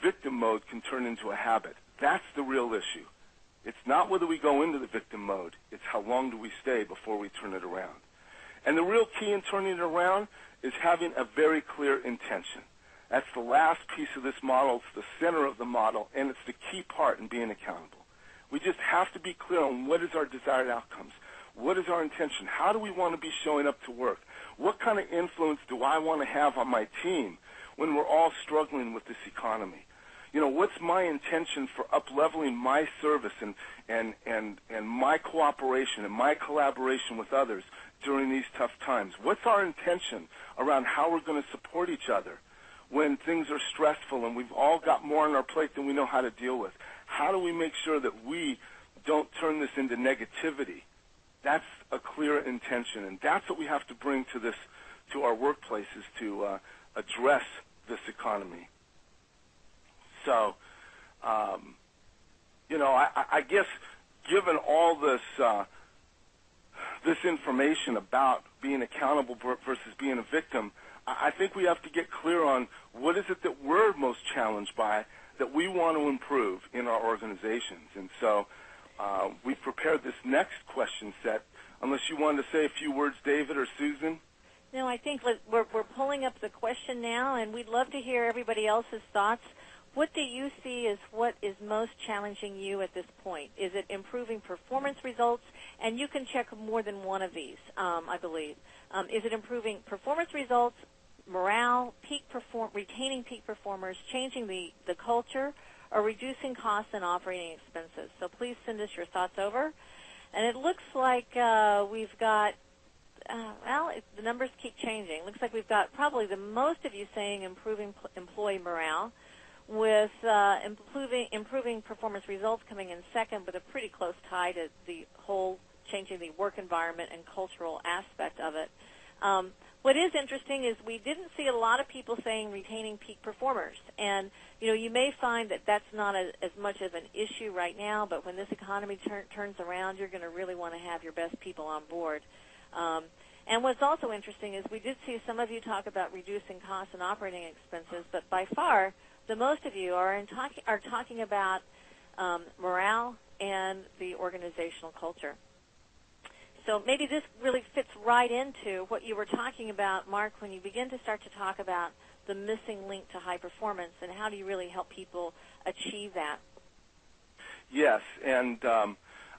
victim mode can turn into a habit. That's the real issue. It's not whether we go into the victim mode. It's how long do we stay before we turn it around. And the real key in turning it around is having a very clear intention. That's the last piece of this model. It's the center of the model, and it's the key part in being accountable. We just have to be clear on what is our desired outcomes. What is our intention? How do we want to be showing up to work? What kind of influence do I want to have on my team when we're all struggling with this economy? What's my intention for up-leveling my service and my cooperation and my collaboration with others during these tough times? What's our intention around how we're going to support each other when things are stressful and we've all got more on our plate than we know how to deal with? How do we make sure that we don't turn this into negativity? That's a clear intention, and that's what we have to bring to our workplaces to address this economy. So, I guess given all this information about being accountable versus being a victim, I think we have to get clear on what is it that we're most challenged by that we want to improve in our organizations. And so we've prepared this next question set. Unless you wanted to say a few words, David or Susan? No, I think we're pulling up the question now, and we'd love to hear everybody else's thoughts. What do you see as what is most challenging you at this point? Is it improving performance results? And you can check more than one of these, I believe. Is it improving performance results, morale, retaining peak performers, changing the culture, or reducing costs and operating expenses? So please send us your thoughts over. And it looks like we've got, the numbers keep changing. It looks like we've got probably the most of you saying improving employee morale, with improving performance results coming in second, with a pretty close tie to the whole changing the work environment and cultural aspect of it. What is interesting is we didn't see a lot of people saying retaining peak performers. And, you may find that that's not as much of an issue right now, but when this economy turns around, you're going to really want to have your best people on board. And what's also interesting is we did see some of you talk about reducing costs and operating expenses, but by far, the most of you are talking about morale and the organizational culture. So maybe this really fits right into what you were talking about, Mark, when you begin to start to talk about the missing link to high performance, and how do you really help people achieve that? Yes, and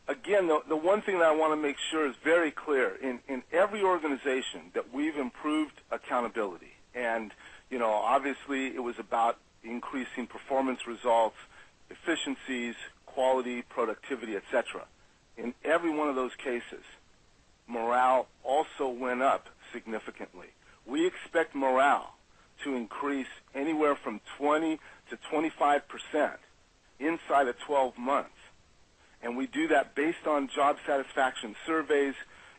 again, the one thing that I want to make sure is very clear, in every organization that we've improved accountability, and, obviously it was about increasing performance results, efficiencies, quality, productivity, etc. In every one of those cases, morale also went up significantly. We expect morale to increase anywhere from 20 to 25% inside of 12 months. And we do that based on job satisfaction surveys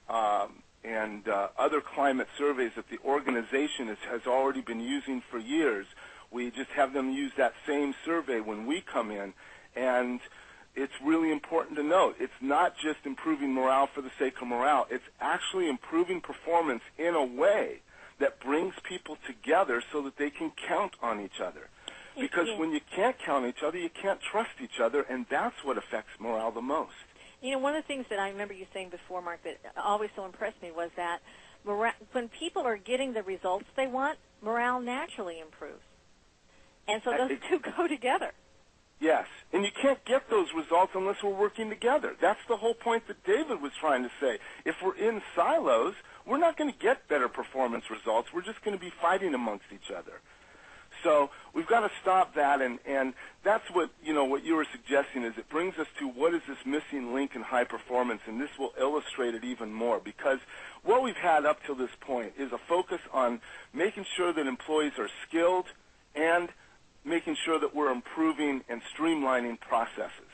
and other climate surveys that the organization has already been using for years. We just have them use that same survey when we come in, and it's really important to note, it's not just improving morale for the sake of morale. It's actually improving performance in a way that brings people together so that they can count on each other. Because when you can't count on each other, you can't trust each other, and that's what affects morale the most. One of the things that I remember you saying before, Mark, that always so impressed me was that when people are getting the results they want, morale naturally improves. And so those two go together. Yes, and you can't get those results unless we're working together. That's the whole point that David was trying to say. If we're in silos, we're not going to get better performance results. We're just going to be fighting amongst each other. So we've got to stop that, and that's what what you were suggesting is it brings us to what is this missing link in high performance, and this will illustrate it even more, because what we've had up till this point is a focus on making sure that employees are skilled and making sure that we're improving and streamlining processes.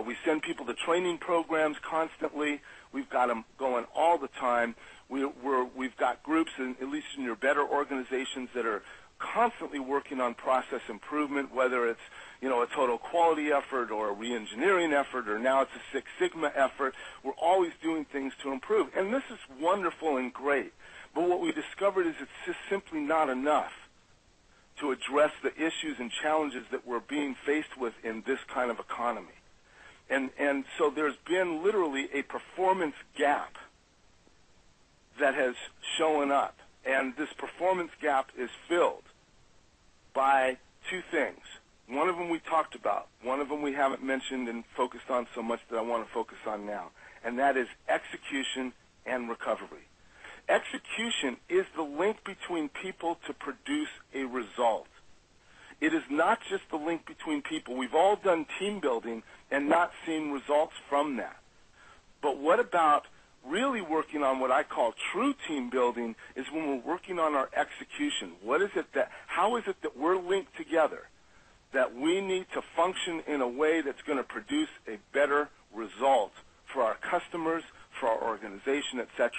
We send people to training programs constantly. We've got them going all the time. We've got groups, at least in your better organizations, that are constantly working on process improvement, whether it's a total quality effort or a re-engineering effort, or now it's a Six Sigma effort. We're always doing things to improve, and this is wonderful and great. But what we discovered is it's just simply not enough to address the issues and challenges that we're being faced with in this kind of economy. And so there's been literally a performance gap that has shown up. And this performance gap is filled by two things. One of them we talked about. One of them we haven't mentioned and focused on so much that I want to focus on now. And that is execution and recovery. Execution is the link between people to produce a result. It is not just the link between people. We've all done team building and not seen results from that. But what about really working on what I call true team building is when we're working on our execution. How is it that we're linked together, that we need to function in a way that's going to produce a better result for our customers, for our organization, etc.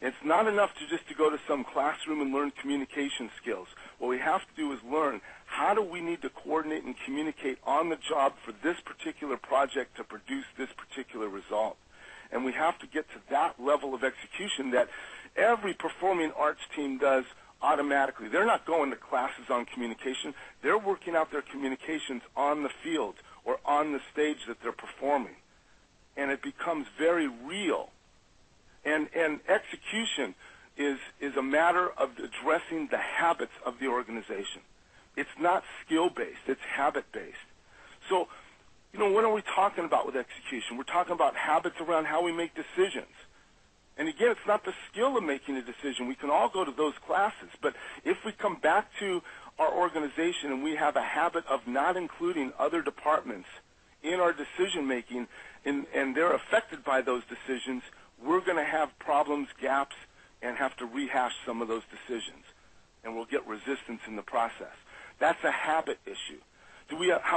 It's not enough to go to some classroom and learn communication skills. What we have to do is learn how do we need to coordinate and communicate on the job for this particular project to produce this particular result. And we have to get to that level of execution that every performing arts team does automatically. They're not going to classes on communication. They're working out their communications on the field or on the stage that they're performing. And it becomes very real. And execution is a matter of addressing the habits of the organization. It's not skill-based. It's habit-based. So, what are we talking about with execution? We're talking about habits around how we make decisions. And again, it's not the skill of making a decision. We can all go to those classes. But if we come back to our organization and we have a habit of not including other departments in our decision-making and they're affected by those decisions, we're going to have problems, gaps, and have to rehash some of those decisions. And we'll get resistance in the process. That's a habit issue.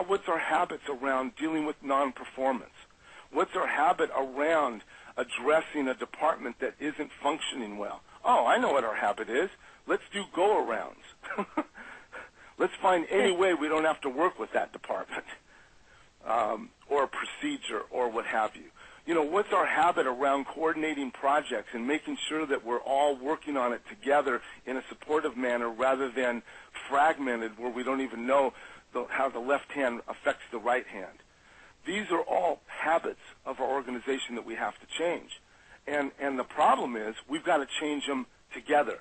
What's our habits around dealing with non-performance? What's our habit around addressing a department that isn't functioning well? Oh, I know what our habit is. Let's do go-arounds. Let's find any way we don't have to work with that department, or a procedure or what have you. What's our habit around coordinating projects and making sure that we're all working on it together in a supportive manner rather than fragmented where we don't even know how the left hand affects the right hand? These are all habits of our organization that we have to change. And the problem is we've got to change them together.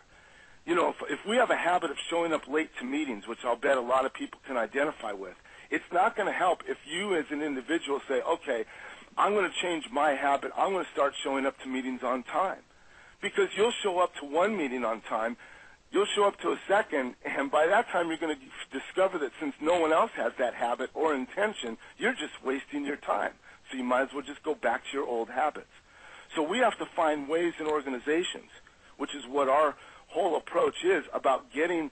If we have a habit of showing up late to meetings, which I'll bet a lot of people can identify with, it's not going to help if you as an individual say, okay, I'm going to change my habit. I'm going to start showing up to meetings on time. Because you'll show up to one meeting on time, you'll show up to a second, and by that time you're going to discover that since no one else has that habit or intention, you're just wasting your time. So you might as well just go back to your old habits. So we have to find ways in organizations, which is what our whole approach is, about getting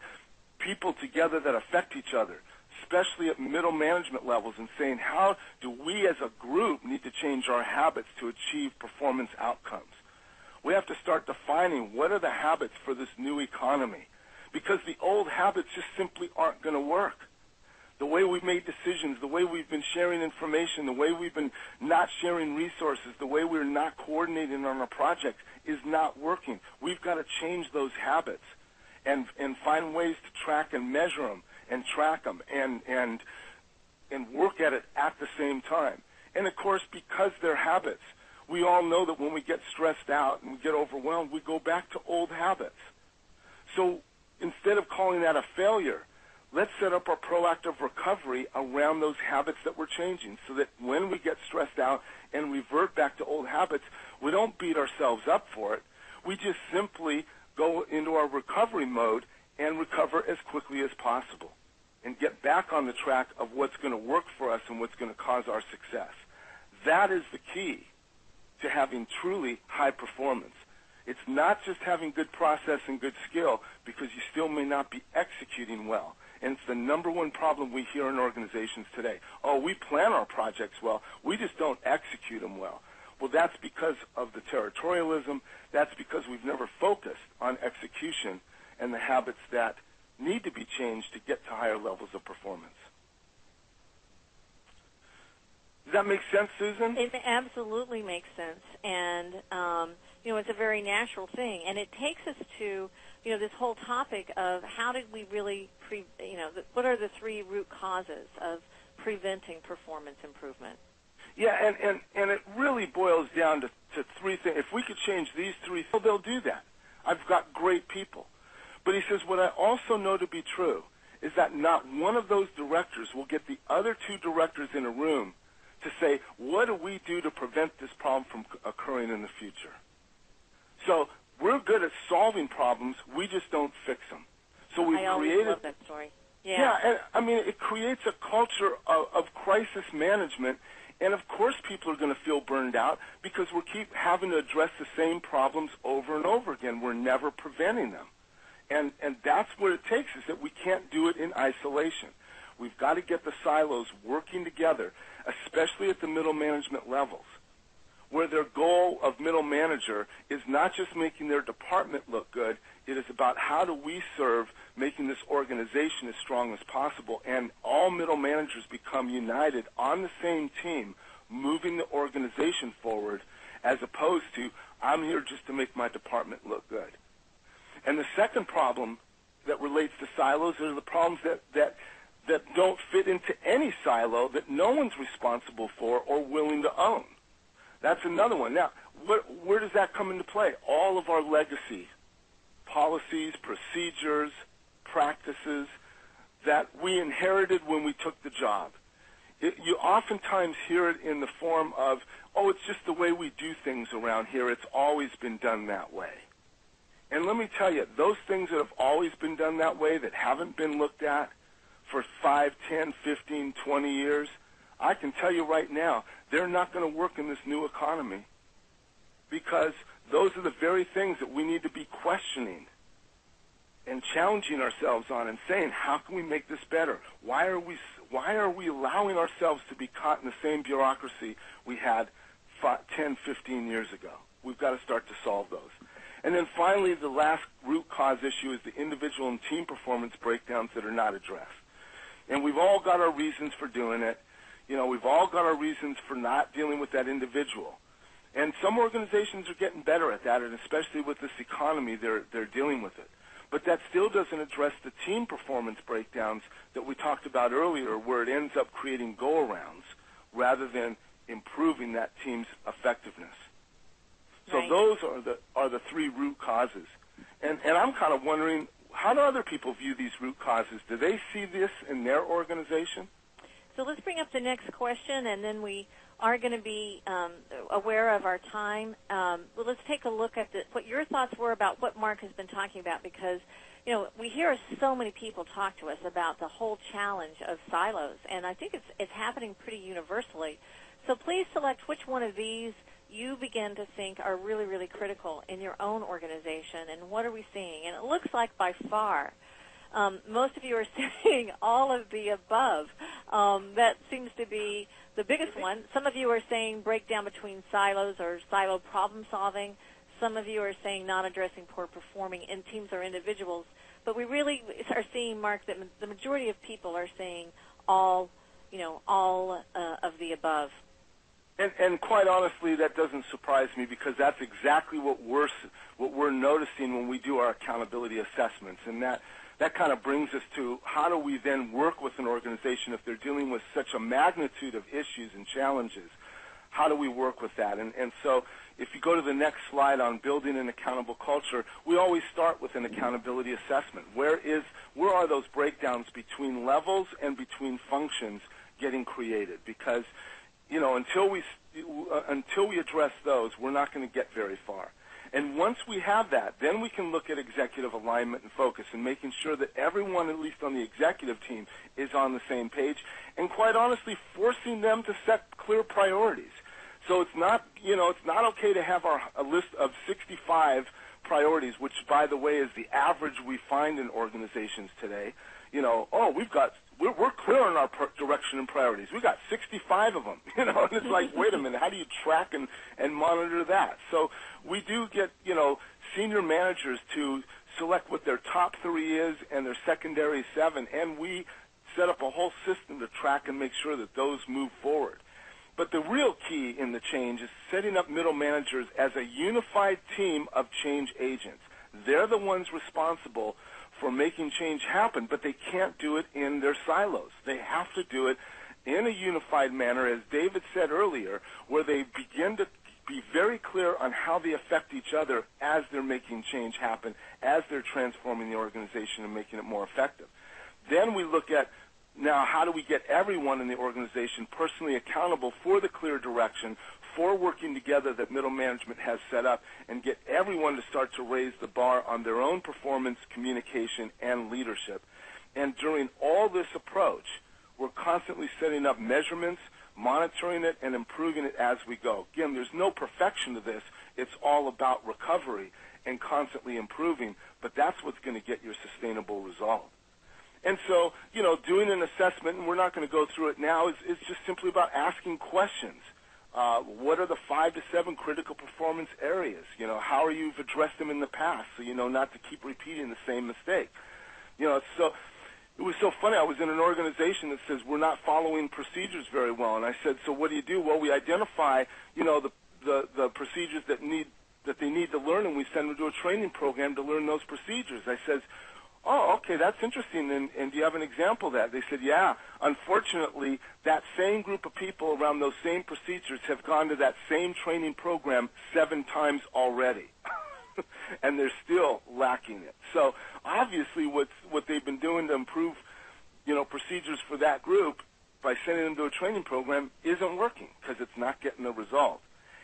people together that affect each other, especially at middle management levels, and saying, how do we as a group need to change our habits to achieve performance outcomes? We have to start defining what are the habits for this new economy, because the old habits just simply aren't going to work. The way we've made decisions, the way we've been sharing information, the way we've been not sharing resources, the way we're not coordinating on our projects is not working. We've got to change those habits and find ways to track and measure them and track them and work at it at the same time. And, of course, because they're habits, we all know that when we get stressed out and we get overwhelmed, we go back to old habits. So instead of calling that a failure, let's set up our proactive recovery around those habits that we're changing so that when we get stressed out and revert back to old habits, we don't beat ourselves up for it. We just simply go into our recovery mode and recover as quickly as possible and get back on the track of what's going to work for us and what's going to cause our success. That is the key to having truly high performance. It's not just having good process and good skill, because you still may not be executing well. And it's the number one problem we hear in organizations today. Oh, we plan our projects well, we just don't execute them well. Well, that's because of the territorialism. That's because we've never focused on execution and the habits that need to be changed to get to higher levels of performance. Does that make sense, Susan? It absolutely makes sense, and it's a very natural thing, and it takes us to this whole topic of how did we really what are the three root causes of preventing performance improvement? Yeah, and it really boils down to three things. If we could change these three, they'll do that. I've got great people. But he says, what I also know to be true is that not one of those directors will get the other two directors in a room to say, what do we do to prevent this problem from occurring in the future? So we're good at solving problems, we just don't fix them. So we've created. Love that story. Yeah, and it creates a culture of crisis management, and of course people are going to feel burned out because we keep having to address the same problems over and over again. We're never preventing them. And that's what it takes, is that we can't do it in isolation. We've got to get the silos working together, especially at the middle management levels, where their goal of middle manager is not just making their department look good. It is about how do we serve making this organization as strong as possible, and all middle managers become united on the same team, moving the organization forward, as opposed to, I'm here just to make my department look good. And the second problem that relates to silos are the problems that don't fit into any silo that no one's responsible for or willing to own. That's another one. Now, where does that come into play? All of our legacy policies, procedures, practices that we inherited when we took the job. You oftentimes hear it in the form of, oh, it's just the way we do things around here. It's always been done that way. And let me tell you, those things that have always been done that way, that haven't been looked at for 5, 10, 15, 20 years, I can tell you right now, they're not going to work in this new economy, because those are the very things that we need to be questioning challenging ourselves on and saying, how can we make this better? Why are we allowing ourselves to be caught in the same bureaucracy we had 10, 15 years ago? We've got to start to solve those. And then finally, the last root cause issue is the individual and team performance breakdowns that are not addressed. And we've all got our reasons for doing it. We've all got our reasons for not dealing with that individual. And some organizations are getting better at that, and especially with this economy, they're dealing with it. But that still doesn't address the team performance breakdowns that we talked about earlier, where it ends up creating go-arounds rather than improving that team's effectiveness. So right. Those are the three root causes. And I'm kind of wondering, how do other people view these root causes? Do they see this in their organization? So let's bring up the next question, and then we are going to be aware of our time. Well, let's take a look at what your thoughts were about what Mark has been talking about, because we hear so many people talk to us about the whole challenge of silos, and I think it's happening pretty universally. So please select which one of these you begin to think are really, really critical in your own organization, and what are we seeing? And it looks like by far most of you are saying all of the above. That seems to be the biggest one. Some of you are saying breakdown between silos or silo problem solving. Some of you are saying not addressing poor performing in teams or individuals. But we really are seeing, Mark, that the majority of people are saying all of the above. And quite honestly, that doesn't surprise me, because that's exactly what we're noticing when we do our accountability assessments. And that kind of brings us to, how do we then work with an organization if they're dealing with such a magnitude of issues and challenges? How do we work with that? And so if you go to the next slide on building an accountable culture, we always start with an accountability assessment. Where are those breakdowns between levels and between functions getting created? Because until we address those, we're not going to get very far. And once we have that, then we can look at executive alignment and focus, and making sure that everyone, at least on the executive team, is on the same page, and quite honestly, forcing them to set clear priorities. So it's not okay to have a list of 65 priorities, which, by the way, is the average we find in organizations today. We're clear on our direction and priorities. We got 65 of them, and it's like, wait a minute, how do you track and monitor that? So we do get, senior managers to select what their top 3 is and their secondary 7, and we set up a whole system to track and make sure that those move forward. But the real key in the change is setting up middle managers as a unified team of change agents. They're the ones responsible for making change happen, but they can't do it in their silos. They have to do it in a unified manner, as David said earlier, where they begin to be very clear on how they affect each other as they're making change happen, as they're transforming the organization and making it more effective. Then we look at, now, how do we get everyone in the organization personally accountable for the clear direction, for working together that middle management has set up, and get everyone to start to raise the bar on their own performance, communication, and leadership. And during all this approach, we're constantly setting up measurements, monitoring it, and improving it as we go. Again, there's no perfection to this. It's all about recovery and constantly improving, but that's what's going to get your sustainable result. And so, doing an assessment, and we're not going to go through it now, is just simply about asking questions. What are the 5 to 7 critical performance areas? How are you've addressed them in the past, so not to keep repeating the same mistake. So it was so funny. I was in an organization that says we're not following procedures very well, and I said, so what do you do? Well, we identify, the procedures that they need to learn, and we send them to a training program to learn those procedures. I says, oh, okay, that's interesting, and do you have an example of that? They said, yeah. Unfortunately, that same group of people around those same procedures have gone to that same training program 7 times already, and they're still lacking it. So obviously what they've been doing to improve, procedures for that group by sending them to a training program isn't working, because it's not getting the result.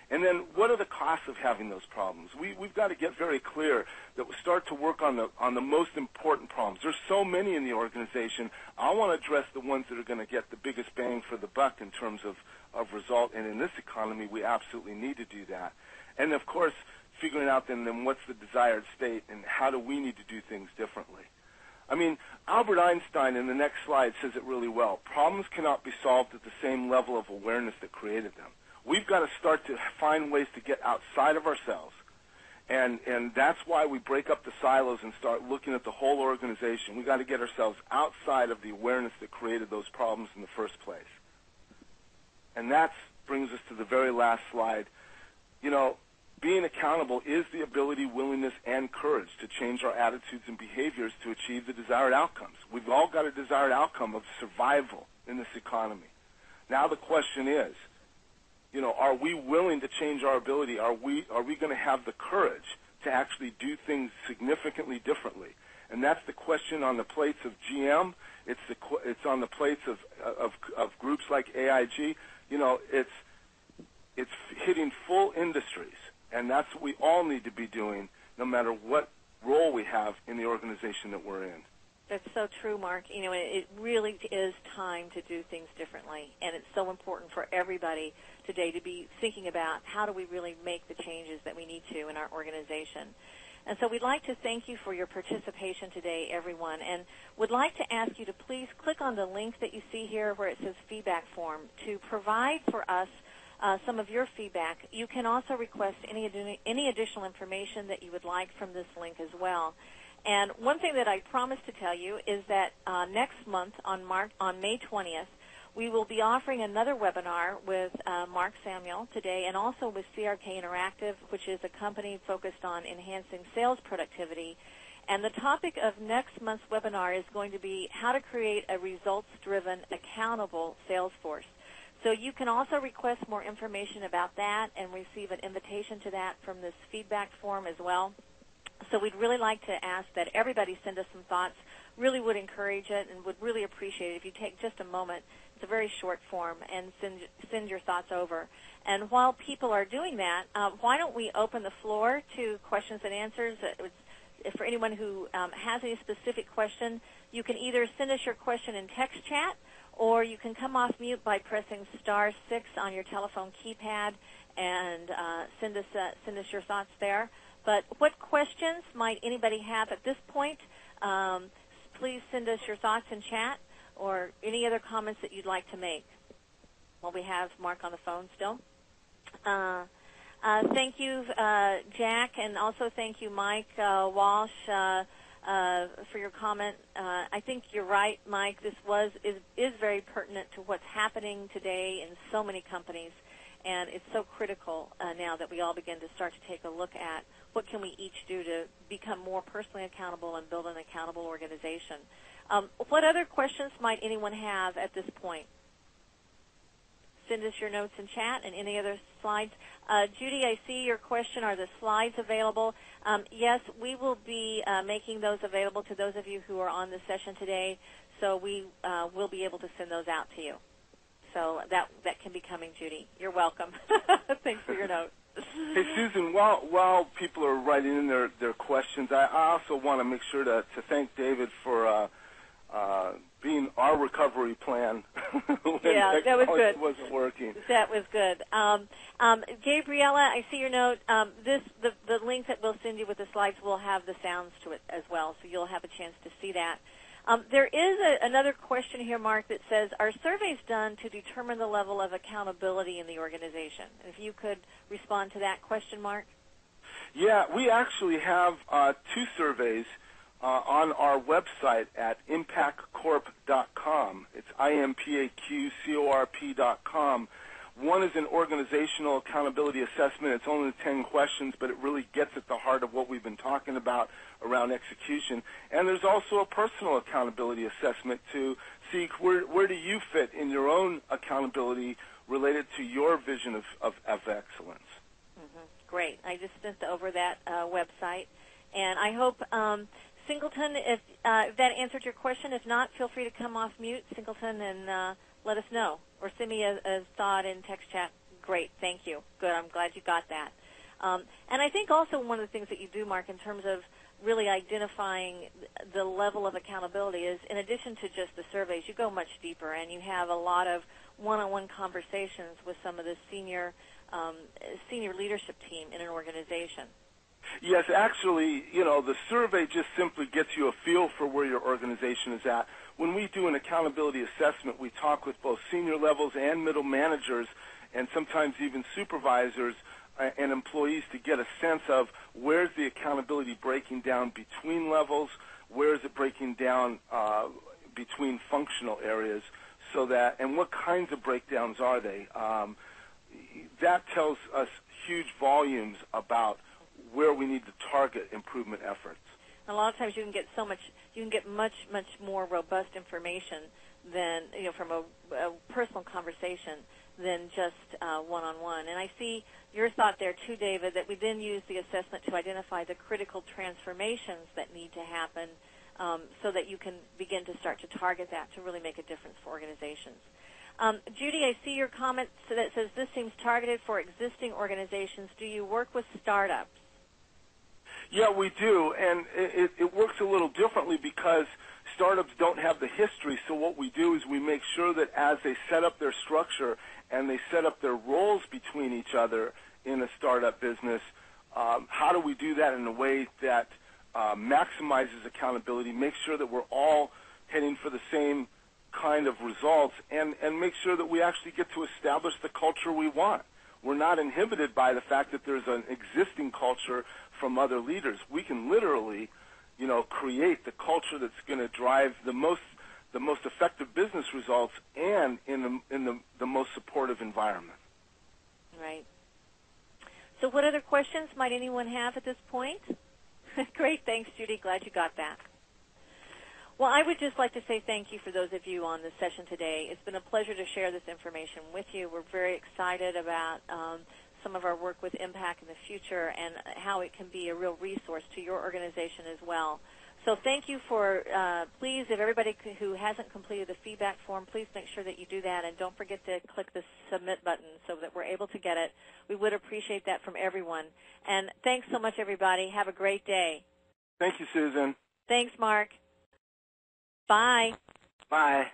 And then what are the costs of having those problems? We've got to get very clear that we start to work on the most important problems. There's so many in the organization. I want to address the ones that are going to get the biggest bang for the buck in terms of result. And in this economy, we absolutely need to do that. And, of course, figuring out then what's the desired state and how do we need to do things differently. I mean, Albert Einstein in the next slide says it really well. Problems cannot be solved at the same level of awareness that created them. We've got to start to find ways to get outside of ourselves, and that's why we break up the silos and start looking at the whole organization. We've got to get ourselves outside of the awareness that created those problems in the first place. And that brings us to the very last slide. You know, being accountable is the ability, willingness, and courage to change our attitudes and behaviors to achieve the desired outcomes. We've all got a desired outcome of survival in this economy. Now the question is, you know, are we willing to change our ability? Are we going to have the courage to actually do things significantly differently? And that's the question on the plates of GM. It's on the plates of groups like AIG. You know, it's hitting full industries. And that's what we all need to be doing, no matter what role we have in the organization that we're in. That's so true, Mark. You know, it really is time to do things differently, and it's so important for everybody today to be thinking about how do we really make the changes that we need to in our organization. And so we'd like to thank you for your participation today, everyone, and would like to ask you to please click on the link that you see here where it says feedback form to provide for us some of your feedback. You can also request any additional information that you would like from this link as well. And one thing that I promised to tell you is that next month on May 20th, we will be offering another webinar with Mark Samuel today and also with CRK Interactive, which is a company focused on enhancing sales productivity. And the topic of next month's webinar is going to be how to create a results-driven, accountable sales force. So you can also request more information about that and receive an invitation to that from this feedback form as well. So we'd really like to ask that everybody send us some thoughts. Really would encourage it and would really appreciate it if you take just a moment. It's a very short form, and send your thoughts over. And while people are doing that, why don't we open the floor to questions and answers? For anyone who has any specific question, you can either send us your question in text chat, or you can come off mute by pressing *6 on your telephone keypad and send us your thoughts there. But what questions might anybody have at this point? Please send us your thoughts in chat or any other comments that you'd like to make. Well, we have Mark on the phone still. Thank you, Jack, and also thank you, Mike Walsh, for your comment. I think you're right, Mike. This is very pertinent to what's happening today in so many companies, and it's so critical now that we all begin to start to take a look at what can we each do to become more personally accountable and build an accountable organization. What other questions might anyone have at this point? Send us your notes in chat and any other slides. Judy, I see your question. Are the slides available? Yes, we will be making those available to those of you who are on the session today, so we will be able to send those out to you. So that can be coming, Judy. You're welcome. Thanks for your note. Hey, Susan, while people are writing in their questions, I also want to make sure to thank David for being our recovery plan when that was good. Wasn't working. That was good. Gabriella, I see your note. The link that we'll send you with the slides will have the sounds to it as well, so you'll have a chance to see that. There is another question here, Mark, that says, are surveys done to determine the level of accountability in the organization? If you could respond to that question, Mark. Yeah, we actually have 2 surveys on our website at impactcorp.com. It's IMPAQCORP.com. One is an organizational accountability assessment. It's only 10 questions, but it really gets at the heart of what we've been talking about around execution. And there's also a personal accountability assessment to see where do you fit in your own accountability related to your vision of excellence. Mm-hmm. Great. I just sent over that website. And I hope, Singleton, if that answered your question. If not, feel free to come off mute, Singleton, and let us know. Or send me a thought in text chat. Great, thank you. Good, I'm glad you got that. And I think also one of the things that you do, Mark, in terms of really identifying the level of accountability is, in addition to just the surveys, you go much deeper, and you have a lot of one-on-one conversations with some of the senior leadership team in an organization. Yes, actually, the survey just simply gets you a feel for where your organization is at. When we do an accountability assessment, we talk with both senior levels and middle managers and sometimes even supervisors and employees to get a sense of where's the accountability breaking down between levels, where is it breaking down between functional areas, and what kinds of breakdowns are they? That tells us huge volumes about where we need to target improvement efforts. A lot of times you can get much more robust information than, from a personal conversation than just one-on-one. And I see your thought there too, David, that we then use the assessment to identify the critical transformations that need to happen so that you can begin to start to target that to really make a difference for organizations. Judy, I see your comment that says this seems targeted for existing organizations. Do you work with startups? Yeah, we do, and it works a little differently because startups don't have the history. So what we do is we make sure that as they set up their structure and they set up their roles between each other in a startup business, how do we do that in a way that maximizes accountability, makes sure that we're all heading for the same kind of results, and make sure that we actually get to establish the culture we want. We're not inhibited by the fact that there's an existing culture from other leaders. We can literally, create the culture that's going to drive the most effective business results and in the most supportive environment. Right. So what other questions might anyone have at this point? Great. Thanks, Judy. Glad you got that. Well, I would just like to say thank you for those of you on this session today. It's been a pleasure to share this information with you. We're very excited about some of our work with Impact in the future and how it can be a real resource to your organization as well. So thank you for, please, if everybody who hasn't completed the feedback form, please make sure that you do that, and don't forget to click the submit button so that we're able to get it. We would appreciate that from everyone. And thanks so much, everybody. Have a great day. Thank you, Susan. Thanks, Mark. Bye. Bye.